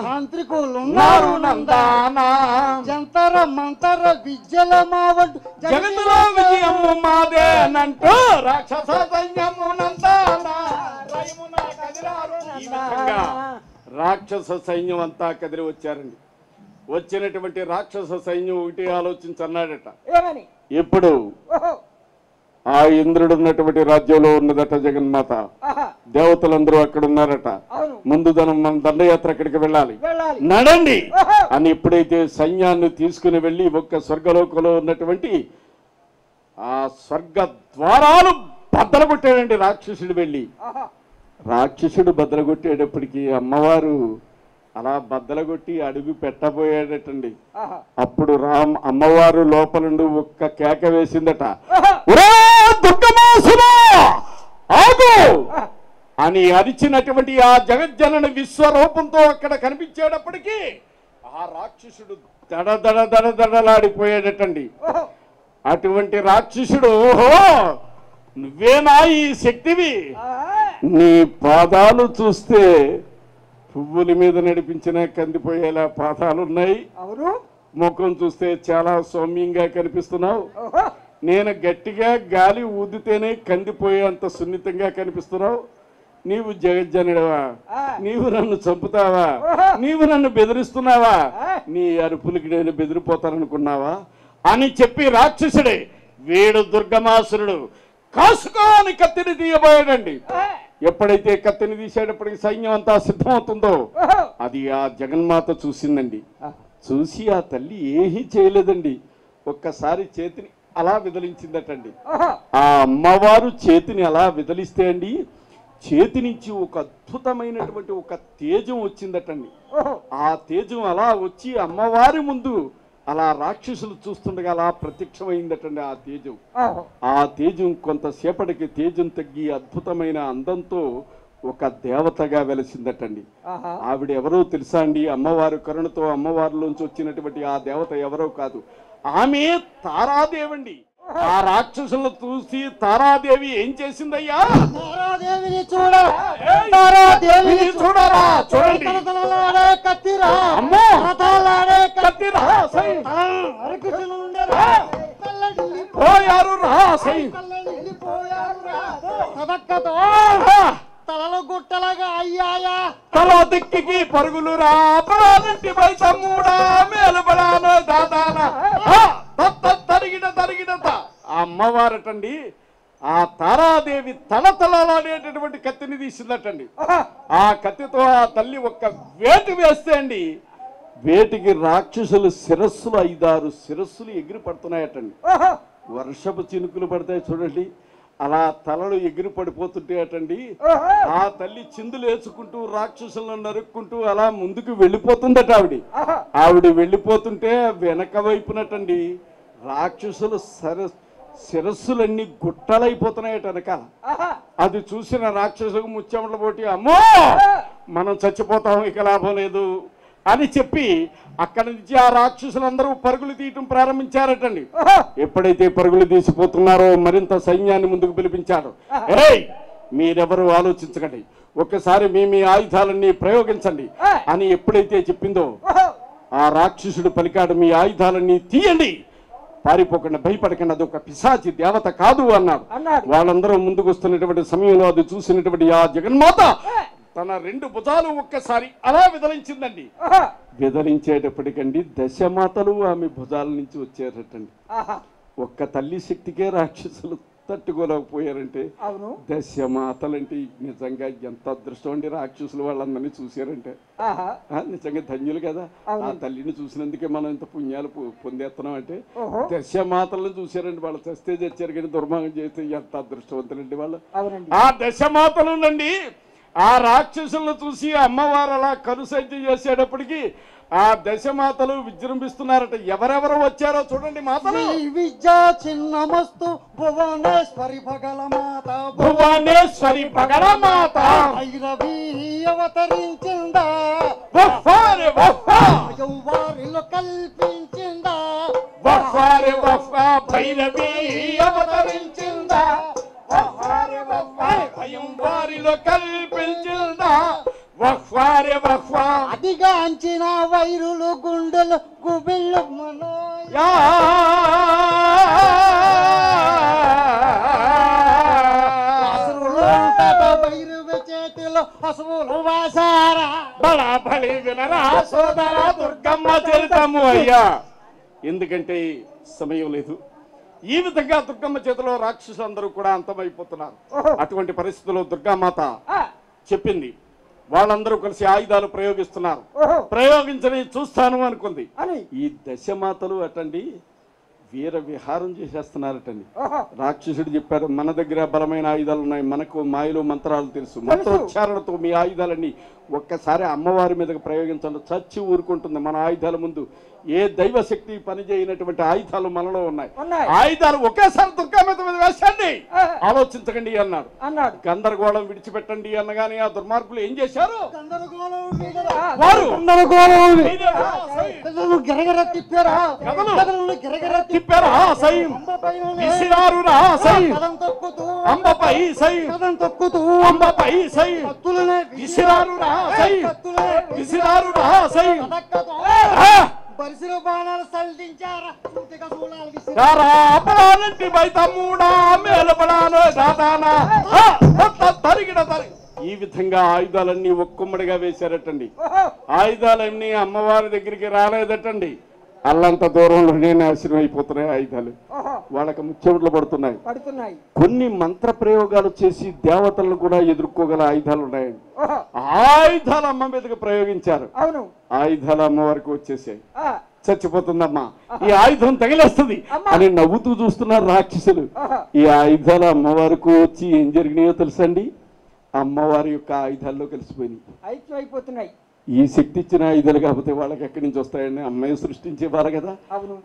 తాంత్రికులున్నారు నందాన. జంతర మంతర విద్యల మావంటు జగత్తులో విజయము మాదేనంటూ రాక్షస సైన్యము నందాన రైమున కదిలారు. ఈ విధంగా రాక్షస సైన్యం అంతా కదిలి వచ్చారండి. వచ్చినటువంటి రాక్షస సైన్యం ఒకటి ఆలోచించన్నాడట. ఇప్పుడు ఆ ఇంద్రుడు ఉన్నటువంటి రాజ్యంలో ఉన్నదట జగన్మాత. దేవతలందరూ అక్కడ ఉన్నారట. ముందు మనం దండయాత్ర అక్కడికి వెళ్ళాలి, నడండి అని ఎప్పుడైతే సైన్యాన్ని తీసుకుని వెళ్ళి ఒక్క స్వర్గలోకంలో ఉన్నటువంటి ఆ స్వర్గ ద్వారాలు బద్దలగొట్టాడండి రాక్షసుడు. వెళ్ళి రాక్షసుడు బద్దలగొట్టేటప్పటికి అమ్మవారు అలా బద్దలగొట్టి అడుగు పెట్టబోయాడటండి. అప్పుడు అమ్మవారు లోపలుండి ఒక్క కేక వేసిందట. ఆగు అని అరిచినటువంటి ఆ జగజ్జనని విశ్వరూపంతో అక్కడ కనిపించేటప్పటికీ ఆ రాక్షసుడు దడదడదడదడలాడిపోయాడటండి. అటువంటి రాక్షసుడు, ఓహో నువ్వేనా ఈ శక్తివి? నీ పాదాలు చూస్తే పువ్వుల మీద నడిపించిన కందిపోయేలా పాదాలున్నాయి. ముఖం చూస్తే చాలా సౌమ్యంగా కనిపిస్తున్నావు. నేను గట్టిగా గాలి ఊదితేనే కందిపోయేంత సున్నితంగా కనిపిస్తున్నావు. నీవు జగజ్జనుడవా? నీవు నన్ను చంపుతావా? నీవు నన్ను బెదిరిస్తున్నావా? నీ అరుపులకి నేను బెదిరిపోతాననుకున్నావా అని చెప్పి రాక్షసుడే వీడు దుర్గమాసురుడు కాసుకోని కత్తిని తీయబోయాడండి. ఎప్పుడైతే కత్తిని తీసేటప్పటికి సైన్యం అంతా సిద్ధమవుతుందో అది ఆ జగన్మాత చూసిందండి. చూసి ఆ తల్లి ఏమీ చేయలేదండి. ఒక్కసారి చేతిని అలా విదిలించిందటండి. ఆ అమ్మవారు చేతిని అలా విదిలిస్తే అండి చేతి నుంచి ఒక అద్భుతమైనటువంటి ఒక తేజం వచ్చిందటండి. ఆ తేజం అలా వచ్చి అమ్మవారి ముందు అలా రాక్షసులు చూస్తుండగా అలా ప్రత్యక్షమైందటండి. ఆ తేజం కొంతసేపటికి తేజం తగ్గి అద్భుతమైన అందంతో ఒక దేవతగా వెలిసిందటండి. ఆవిడ ఎవరో తెలుసా అండి? అమ్మవారి కరుణతో అమ్మవారిలోంచి వచ్చినటువంటి ఆ దేవత ఎవరో కాదు, ఆమె తారాదేవండి. ఆ రాక్షసులను చూసి తారాదేవి ఏం చేసిందయ్యా? తారాదేవిని తారాదేవిని చూడరా, చూడండి. కత్తిరా, అమ్మో, కత్తిరా, పోయారు రా, తలలో గుట్టలాగా అయ్యాయా, తల దిక్కి పరుగులు రా, పరాలంటి బయట మూడా మేలుబడాను దాదానా తరిగిన అమ్మవారటండి. ఆ తారాదేవి తలతలలాడేటటువంటి కత్తిని తీసిందటండి. ఆ కత్తితో ఆ తల్లి ఒక్క వేటు వేస్తే అండి, వేటికి రాక్షసులు శిరస్సులు 5-6 శిరస్సులు ఎగిరి పడుతున్నాయటండి. వర్షపు చినుకులు పడతాయి చూడండి, అలా తలలు ఎగిరి పడిపోతుంటే అటండి. ఆ తల్లి చిందులు వేసుకుంటూ రాక్షసులను నరుక్కుంటూ అలా ముందుకు వెళ్ళిపోతుందట. ఆవిడ వెళ్ళిపోతుంటే వెనక వైపునటండి రాక్షసులు శిరస్సులన్నీ గుట్టలైపోతున్నాయట వెనకాల. అది చూసిన రాక్షసులకు ముచ్చెమటలు పోటీ, అమ్మో మనం చచ్చిపోతాం, ఇక లాభం లేదు అని చెప్పి అక్కడి నుంచి ఆ రాక్షసులందరూ పరుగులు తీయటం ప్రారంభించారటండి. ఎప్పుడైతే పరుగులు తీసిపోతున్నారో మరింత సైన్యాన్ని ముందుకు పిలిపించారు. మీరెవరు ఆలోచించకండి, ఒక్కసారి మీ ఆయుధాలన్నీ ప్రయోగించండి అని ఎప్పుడైతే చెప్పిందో ఆ రాక్షసుడు పలికాడు, మీ ఆయుధాలన్నీ తీయండి, పారిపోకుండా భయపడకండి, అది ఒక పిశాచి దేవత కాదు అన్నాడు. వాళ్ళందరూ ముందుకు వస్తున్నటువంటి సమయంలో అది చూసినటువంటి ఆ జగన్మాత తన 2 భుజాలు ఒక్కసారి అలా విదలించిందండి. విదలించేటప్పటికండి దశమాతలు ఆమె భుజాల నుంచి వచ్చారటండి. ఒక్క తల్లి శక్తికే రాక్షసులు తట్టుకోలేకపోయారంటే దశమాతలంటే నిజంగా ఎంత అదృష్టం అండి. రాక్షసులు వాళ్ళందరినీ చూశారంటే నిజంగా ధన్యులు కదా. ఆ తల్లిని చూసినందుకే మనం ఇంత పుణ్యాలు పొందేస్తున్నాం అంటే దశమాతలను చూశారండి. వాళ్ళు చస్తే చచ్చారు కానీ దుర్మార్గం చేస్తే ఎంత అదృష్టవంతులండి వాళ్ళు. ఆ దశమాతలు నండి ఆ రాక్షసులను చూసి అమ్మవారు అలా కనుసైద్యం చేసేటప్పటికి ఆ దశమాతలు విజృంభిస్తున్నారట. ఎవరెవరు వచ్చారో చూడండి. మాతలు విద్యా చిన్నమస్తు భువనేశ్వరి పగల మాత, భువనేశ్వరి పగల మాత, భైరవి అవతరించిందా, వారిలో కల్పించిందా, భైరవి అవతరించిందా, వారిలో కల్పించిందా, అదిగాంచిన వైరులు గుండెలు గుబిళ్ళు మనోయా, వైరు చేతిలో పశువులు వాసారా, బళబళి వినరా సోదర దుర్గమ్మ చరితము అయ్యా. ఎందుకంటే సమయం లేదు. ఈ విధంగా దుర్గమ్మ చేతిలో రాక్షసులందరూ కూడా అంతమైపోతున్నారు. అటువంటి పరిస్థితుల్లో దుర్గామాత చెప్పింది, వాళ్ళందరూ కలిసి ఆయుధాలు ప్రయోగిస్తున్నారు. ప్రయోగించని చూస్తాను అనుకుంది. ఈ దశమాతలు అటండి వీర విహారం చేసేస్తున్నారటండి. రాక్షసుడు చెప్పారు, మన దగ్గర బలమైన ఆయుధాలు ఉన్నాయి, మనకు మాయలు మంత్రాలు తెలుసు, మంత్రోచ్చారణతో మీ ఆయుధాలన్నీ ఒక్కసారి అమ్మవారి మీదకి ప్రయోగించండి, చచ్చి ఊరుకుంటుంది. మన ఆయుధాల ముందు ఏ దైవశక్తి పనిచేయనటువంటి ఆయుధాలు మనలో ఉన్నాయి. ఆయుధాలు ఒకేసారి దుర్గమ్మ మీద వేసండి, ఆలోచించకండి అన్నాడు. గందరగోళం విడిచిపెట్టండి అనగానే ఆ దుర్మార్గులు ఏం చేశారు? పరిసర బాణాలు సల్లించారా, ఈ విధంగా ఆయుధాలన్నీ ఒక్కొమ్మడిగా వేశారటండి. ఆయుధాలన్నీ అమ్మవారి దగ్గరికి రాలేదటండి. అల్లంత దూరంలోనే నాశనం అయిపోతున్నాయి ఆయుధాలు. వాళ్ళకి ముచ్చెమటలు పడుతున్నాయి. కొన్ని మంత్ర ప్రయోగాలు చేసి దేవతలను కూడా ఎదుర్కోగల ఆయుధాలు ఉన్నాయండి. ఆయుధాలు అమ్మ మీదకి ప్రయోగించారు. ఆయుధాలు అమ్మవారికి వచ్చేసాయి. చచ్చిపోతుందమ్మా, ఈ ఆయుధం తగిలేస్తుంది అని నవ్వుతూ చూస్తున్నారు రాక్షసులు. ఈ ఆయుధాలు అమ్మవారికి వచ్చి ఏం జరిగినాయో తెలుసండి? అమ్మవారి యొక్క ఆయుధాల్లో కలిసిపోయినాయి. ఐక్యం అయిపోతున్నాయి. ఈ శక్తి ఇచ్చిన ఆయుధాలు కాకపోతే వాళ్ళకి ఎక్కడి నుంచి వస్తాయని అమ్మాయి సృష్టించేవారు కదా.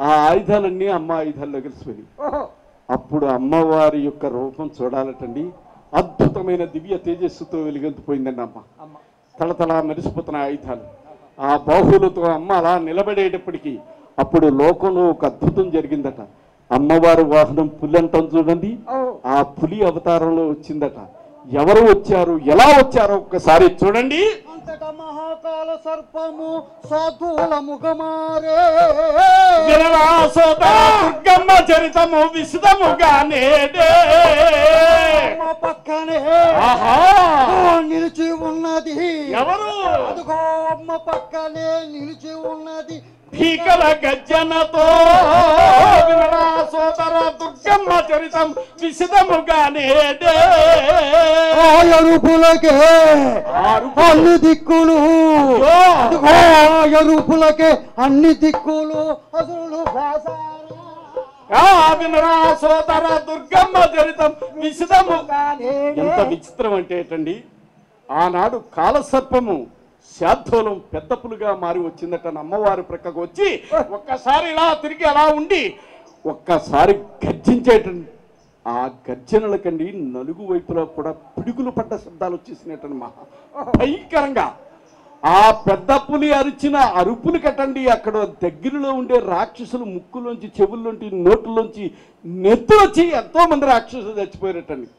ఆ ఆయుధాలన్నీ అమ్మ ఆయుధాల్లో కలిసిపోయినాయి. అప్పుడు అమ్మవారి యొక్క రూపం చూడాలటండి, అద్భుతమైన దివ్య తేజస్సుతో వెలుగెత్తిపోయిందండి అమ్మ. తలతలా మెరిసిపోతున్న ఆయుధాలు ఆ బాహువులతో అమ్మ అలా నిలబడేటప్పటికీ అప్పుడు లోకంలో ఒక అద్భుతం జరిగిందట. అమ్మవారి వాహనం పులి అంటాం చూడండి, ఆ పులి అవతారంలో వచ్చిందట. ఎవరు వచ్చారు, ఎలా వచ్చారో ఒక్కసారి చూడండి. అంతటా మహాకాల సర్పము సాధువుల ముఖమారే దుర్గమ్మ చరితము విశదముగానే పక్కనే నిలిచి ఉన్నది. ఎవరు? అదిగో అమ్మ పక్కనే నిలిచి ఉన్నది. భీకర గర్జనతో సోదర దుర్గమ్మ చరితం విశదముగానే రూపులకే అన్ని దిక్కులు, రూపులకే అన్ని దిక్కులు అసలు సోదర దుర్గమ్మ చరితం విశదముగానే. ఎంత విచిత్రం అంటే ఏంటండి, ఆనాడు కాలసర్పము శాద్వలం పెద్ద పులుగా మారి వచ్చిందట. అమ్మవారి ప్రక్కకు వచ్చి ఒక్కసారి ఇలా తిరిగి అలా ఉండి ఒక్కసారి గర్జించేటండి. ఆ గర్జనలకండి నలుగు వైపులో కూడా పిడుగులు పడ్డ శబ్దాలు వచ్చేసినట్టండి. మహా భయంకరంగా ఆ పెద్ద పులి అరిచిన అరుపులు కట్టండి. అక్కడ దగ్గరలో ఉండే రాక్షసులు ముక్కులోంచి, చెవుల్లోంచి, నోట్లోంచి నెత్తులు వచ్చి ఎంతో మంది రాక్షసులు చచ్చిపోయారటండి.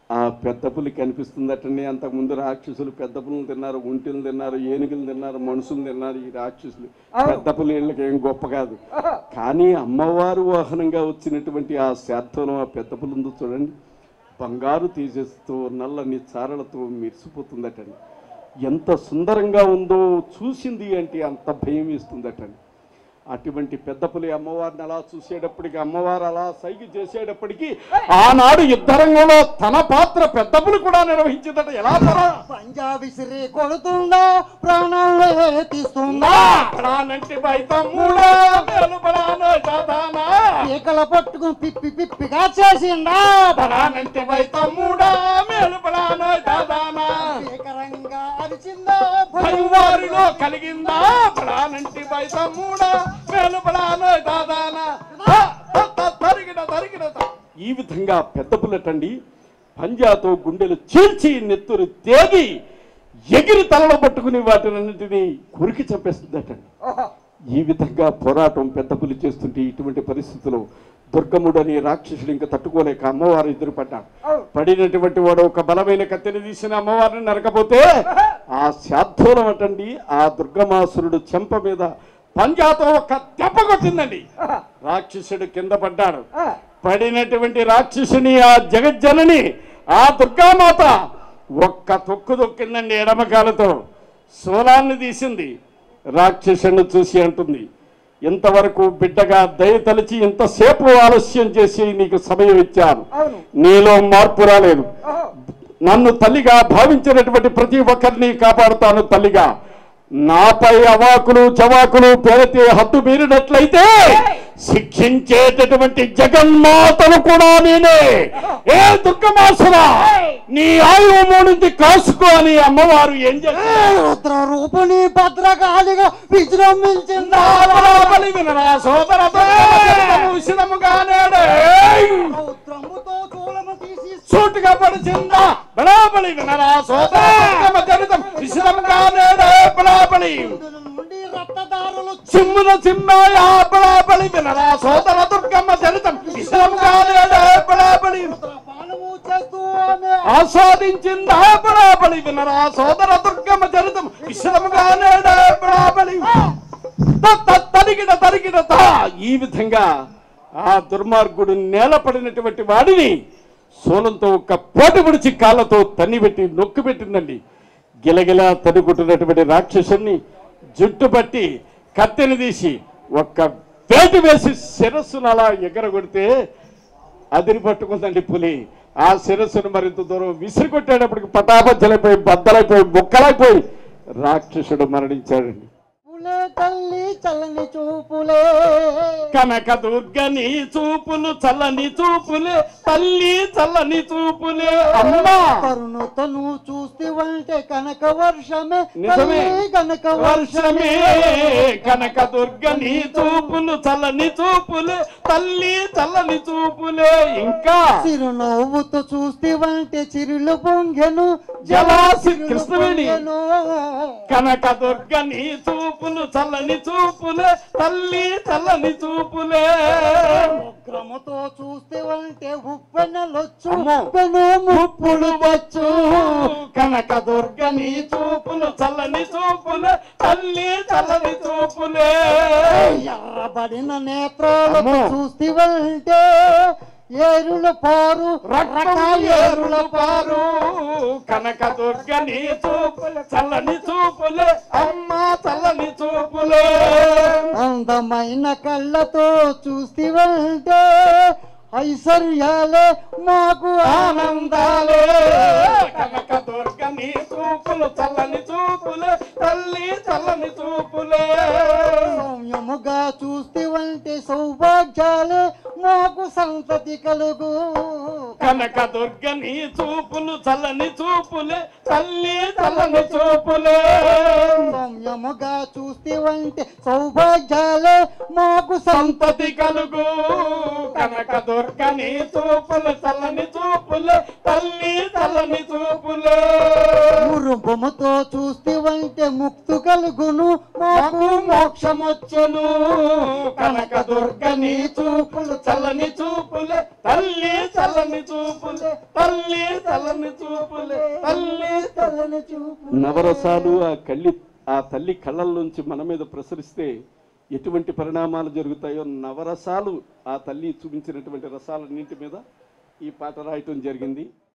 ఆ పెద్ద పులి కనిపిస్తుందటండి. అంతకుముందు రాక్షసులు పెద్ద పులులు తిన్నారు, ఒంటిలు తిన్నారు, ఏనుగులు తిన్నారు, మనుషులు తిన్నారు. ఈ రాక్షసులు పెద్ద పులి వీళ్ళకి ఏం గొప్ప కాదు. కానీ అమ్మవారు వాహనంగా వచ్చినటువంటి ఆ శార్థంలో ఆ పెద్ద పులుందో చూడండి, బంగారు తేజస్సుతో నల్లని చారలతో మెరిసిపోతుందటండి. ఎంత సుందరంగా ఉందో చూసింది అంటే అంత భయం వేస్తుందటండి. అటువంటి పెద్ద పులి అమ్మవారిని అలా చూసేటప్పటికి, అమ్మవారు అలా సైకి చేసేటప్పటికి ఆనాడు యుద్ధరంగంలో తన పాత్ర పెద్ద పులి కూడా నిర్వహించిందట. ఎలా పంజా విసిరి కొడుతుందా, ప్రాణాలు తీస్తుందా, ఏకల పట్టుకుని పిప్పి పిప్పిగా చేసిందా, ఏకరంగా అరిచిందా, వారిలో కలిగిందా, ప్రాణంటి బైతమ్ముడా ఈ విధంగా పెద్ద పుల్లటండి పంజాతో గుండెలు చీల్చి నెత్తురు తేగి ఎగిరి తలలో పట్టుకుని వాటినన్నింటినీ కురికి చంపేస్తుందటండి. ఈ విధంగా పోరాటం పెద్ద పులి చేస్తుంటే ఇటువంటి పరిస్థితుల్లో దుర్గముడు అనే రాక్షసుడు ఇంకా తట్టుకోలేక అమ్మవారు ఎదురుపడ్డాడు. పడినటువంటి వాడు ఒక బలమైన కత్తిని తీసిన అమ్మవారిని నరకపోతే ఆ శార్థూలం అటండి ఆ దుర్గమాసురుడు చెంప మీద పంజాతో ఒక దెబ్బ కొట్టిందండి. రాక్షసుడు కింద పడ్డాడు. పడినటువంటి రాక్షసుని ఆ జగజ్జనని ఆ దుర్గామాత ఒక్క తొక్కు తొక్కిందండి ఎడమకాలతో. శూలాన్ని తీసింది. రాక్షసుని చూసి అంటుంది, ఇంతవరకు బిడ్డగా దయ తలిచి ఇంతసేపు ఆలస్యం చేసి నీకు సమయం ఇచ్చాను, నీలో మార్పు రాలేదు. నన్ను తల్లిగా భావించినటువంటి ప్రతి ఒక్కరిని కాపాడుతాను తల్లిగా. నాపై అవాకులు చవాకులు పెడితే హద్దు మీరినట్లయితే శిక్షించేటటువంటి జగన్మాతను కూడా నేనే. ఏ దుర్గమాసురా, నీ ఆయువు మూడింది కాసుకో అని అమ్మవారు ఏం చేస్తారు? రూపుని భద్రకాళిగా విజృంభించిందా. వినరా సోదర విషదముగానే సూటుగా పడిచిందా. బడాబలి వినరా సోదర విషదముగానే బడాబలి చిమ్మున చిమ్మాయా బడాబలి వినరా సోదర దుర్గమ్మ చరితం విషదముగానే బడాబలి ఆస్వాదించిందా. బడాబలి వినరా సోదర దుర్గమ్మ చరితం విషదముగానే బడాబలి తరిగిన తరిగిన. ఈ విధంగా ఆ దుర్మార్గుడు నేలపడినటువంటి వాడిని సోలంతో ఒక్క పోటు పొడిచి కాళ్ళతో తన్నిపెట్టి నొక్కి పెట్టిందండి. గిలగిలా తన్నుకుంటున్నటువంటి రాక్షసుని జుట్టు పట్టి కత్తెని తీసి ఒక్క వేటు వేసి శిరస్సును అలా ఎగరగొడితే అదిరి పట్టుకుందండి పులి. ఆ శిరస్సును మరింత దూరం విసిరి కొట్టేటప్పటికి పటాపంచలైపోయి బద్దలైపోయి ముక్కలైపోయి రాక్షసుడు మరణించాడండి. పులే తల్లి చల్లని చూపులే కనకదుర్గ నీ చూపులు చల్లని చూపులే తల్లి చల్లని చూపులే అమ్మా కరుణతో నువ్వు చూస్తేవంటే కనక వర్షమే నిజమే. తల్లి కనక వర్షమే కనకదుర్గ నీ చూపులు చల్లని చూపులే తల్లి చల్లని చూపులే ఇంకా చిరునవ్వుతో చూస్తేవంటే చిరులు పొంగెను జలాసి చిరులు కృష్ణవేణి. పొంగెను. కనకదుర్గ నీ చూపులు చల్లని చూపులే తల్లి చల్లని చూపులే ఉగ్రముతో చూస్తేవంటే ఉప్పెనలొచ్చు అమ్మో. ఉప్పెను ముప్పులు వచ్చు కనకదుర్గ నీ చూపులు చల్లని చూపులే తల్లి చల్లని చూపులే ఎర్రబడిన నేత్రాలతో అమ్మో. చూస్తేవంటే ఏరుల పారు రకాల ఏరుల పారు కనకదుర్గ నీ చూపులు చల్లని చూపులే అమ్మ చల్లని చూపులే అందమైన కళ్ళతో చూస్తేవంటే ఐశ్వర్యాలే మాకు ఆనందాలే కనకదుర్గ నీ చూపులు చల్లని చూపులే తల్లి చల్లని చూపులే సౌమ్యముగా చూస్తేవంటే సౌభాగ్యాలే మాకు సంతతి కలుగు కనకదుర్గ నీ చూపులు చల్లని చూపులే తల్లి చల్లని చూపులే సౌమ్యముగా చూస్తేవంటే సౌభాగ్యాలే మాకు సంతతి కలుగు కనకదుర్గ నీ చూపులు చల్లని చూపులే తల్లి చల్లని చూపులే మురుపముతో చూస్తేవంటే ముక్తు కలుగును మాకు మోక్షమొచ్చును కనకదుర్గ నీ చూపులు చల్లని చూపులే తల్లి చల్లని చూపులే తల్లి చల్లని చూపులే తల్లి చల్లని చూపు నవరసాలు ఆ తల్లి కళ్ళల్లోంచి మన మీద ప్రసరిస్తే ఎటువంటి పరిణామాలు జరుగుతాయో నవరసాలు ఆ తల్లి చూపించినటువంటి రసాలన్నింటి మీద ఈ పాట రాయటం జరిగింది.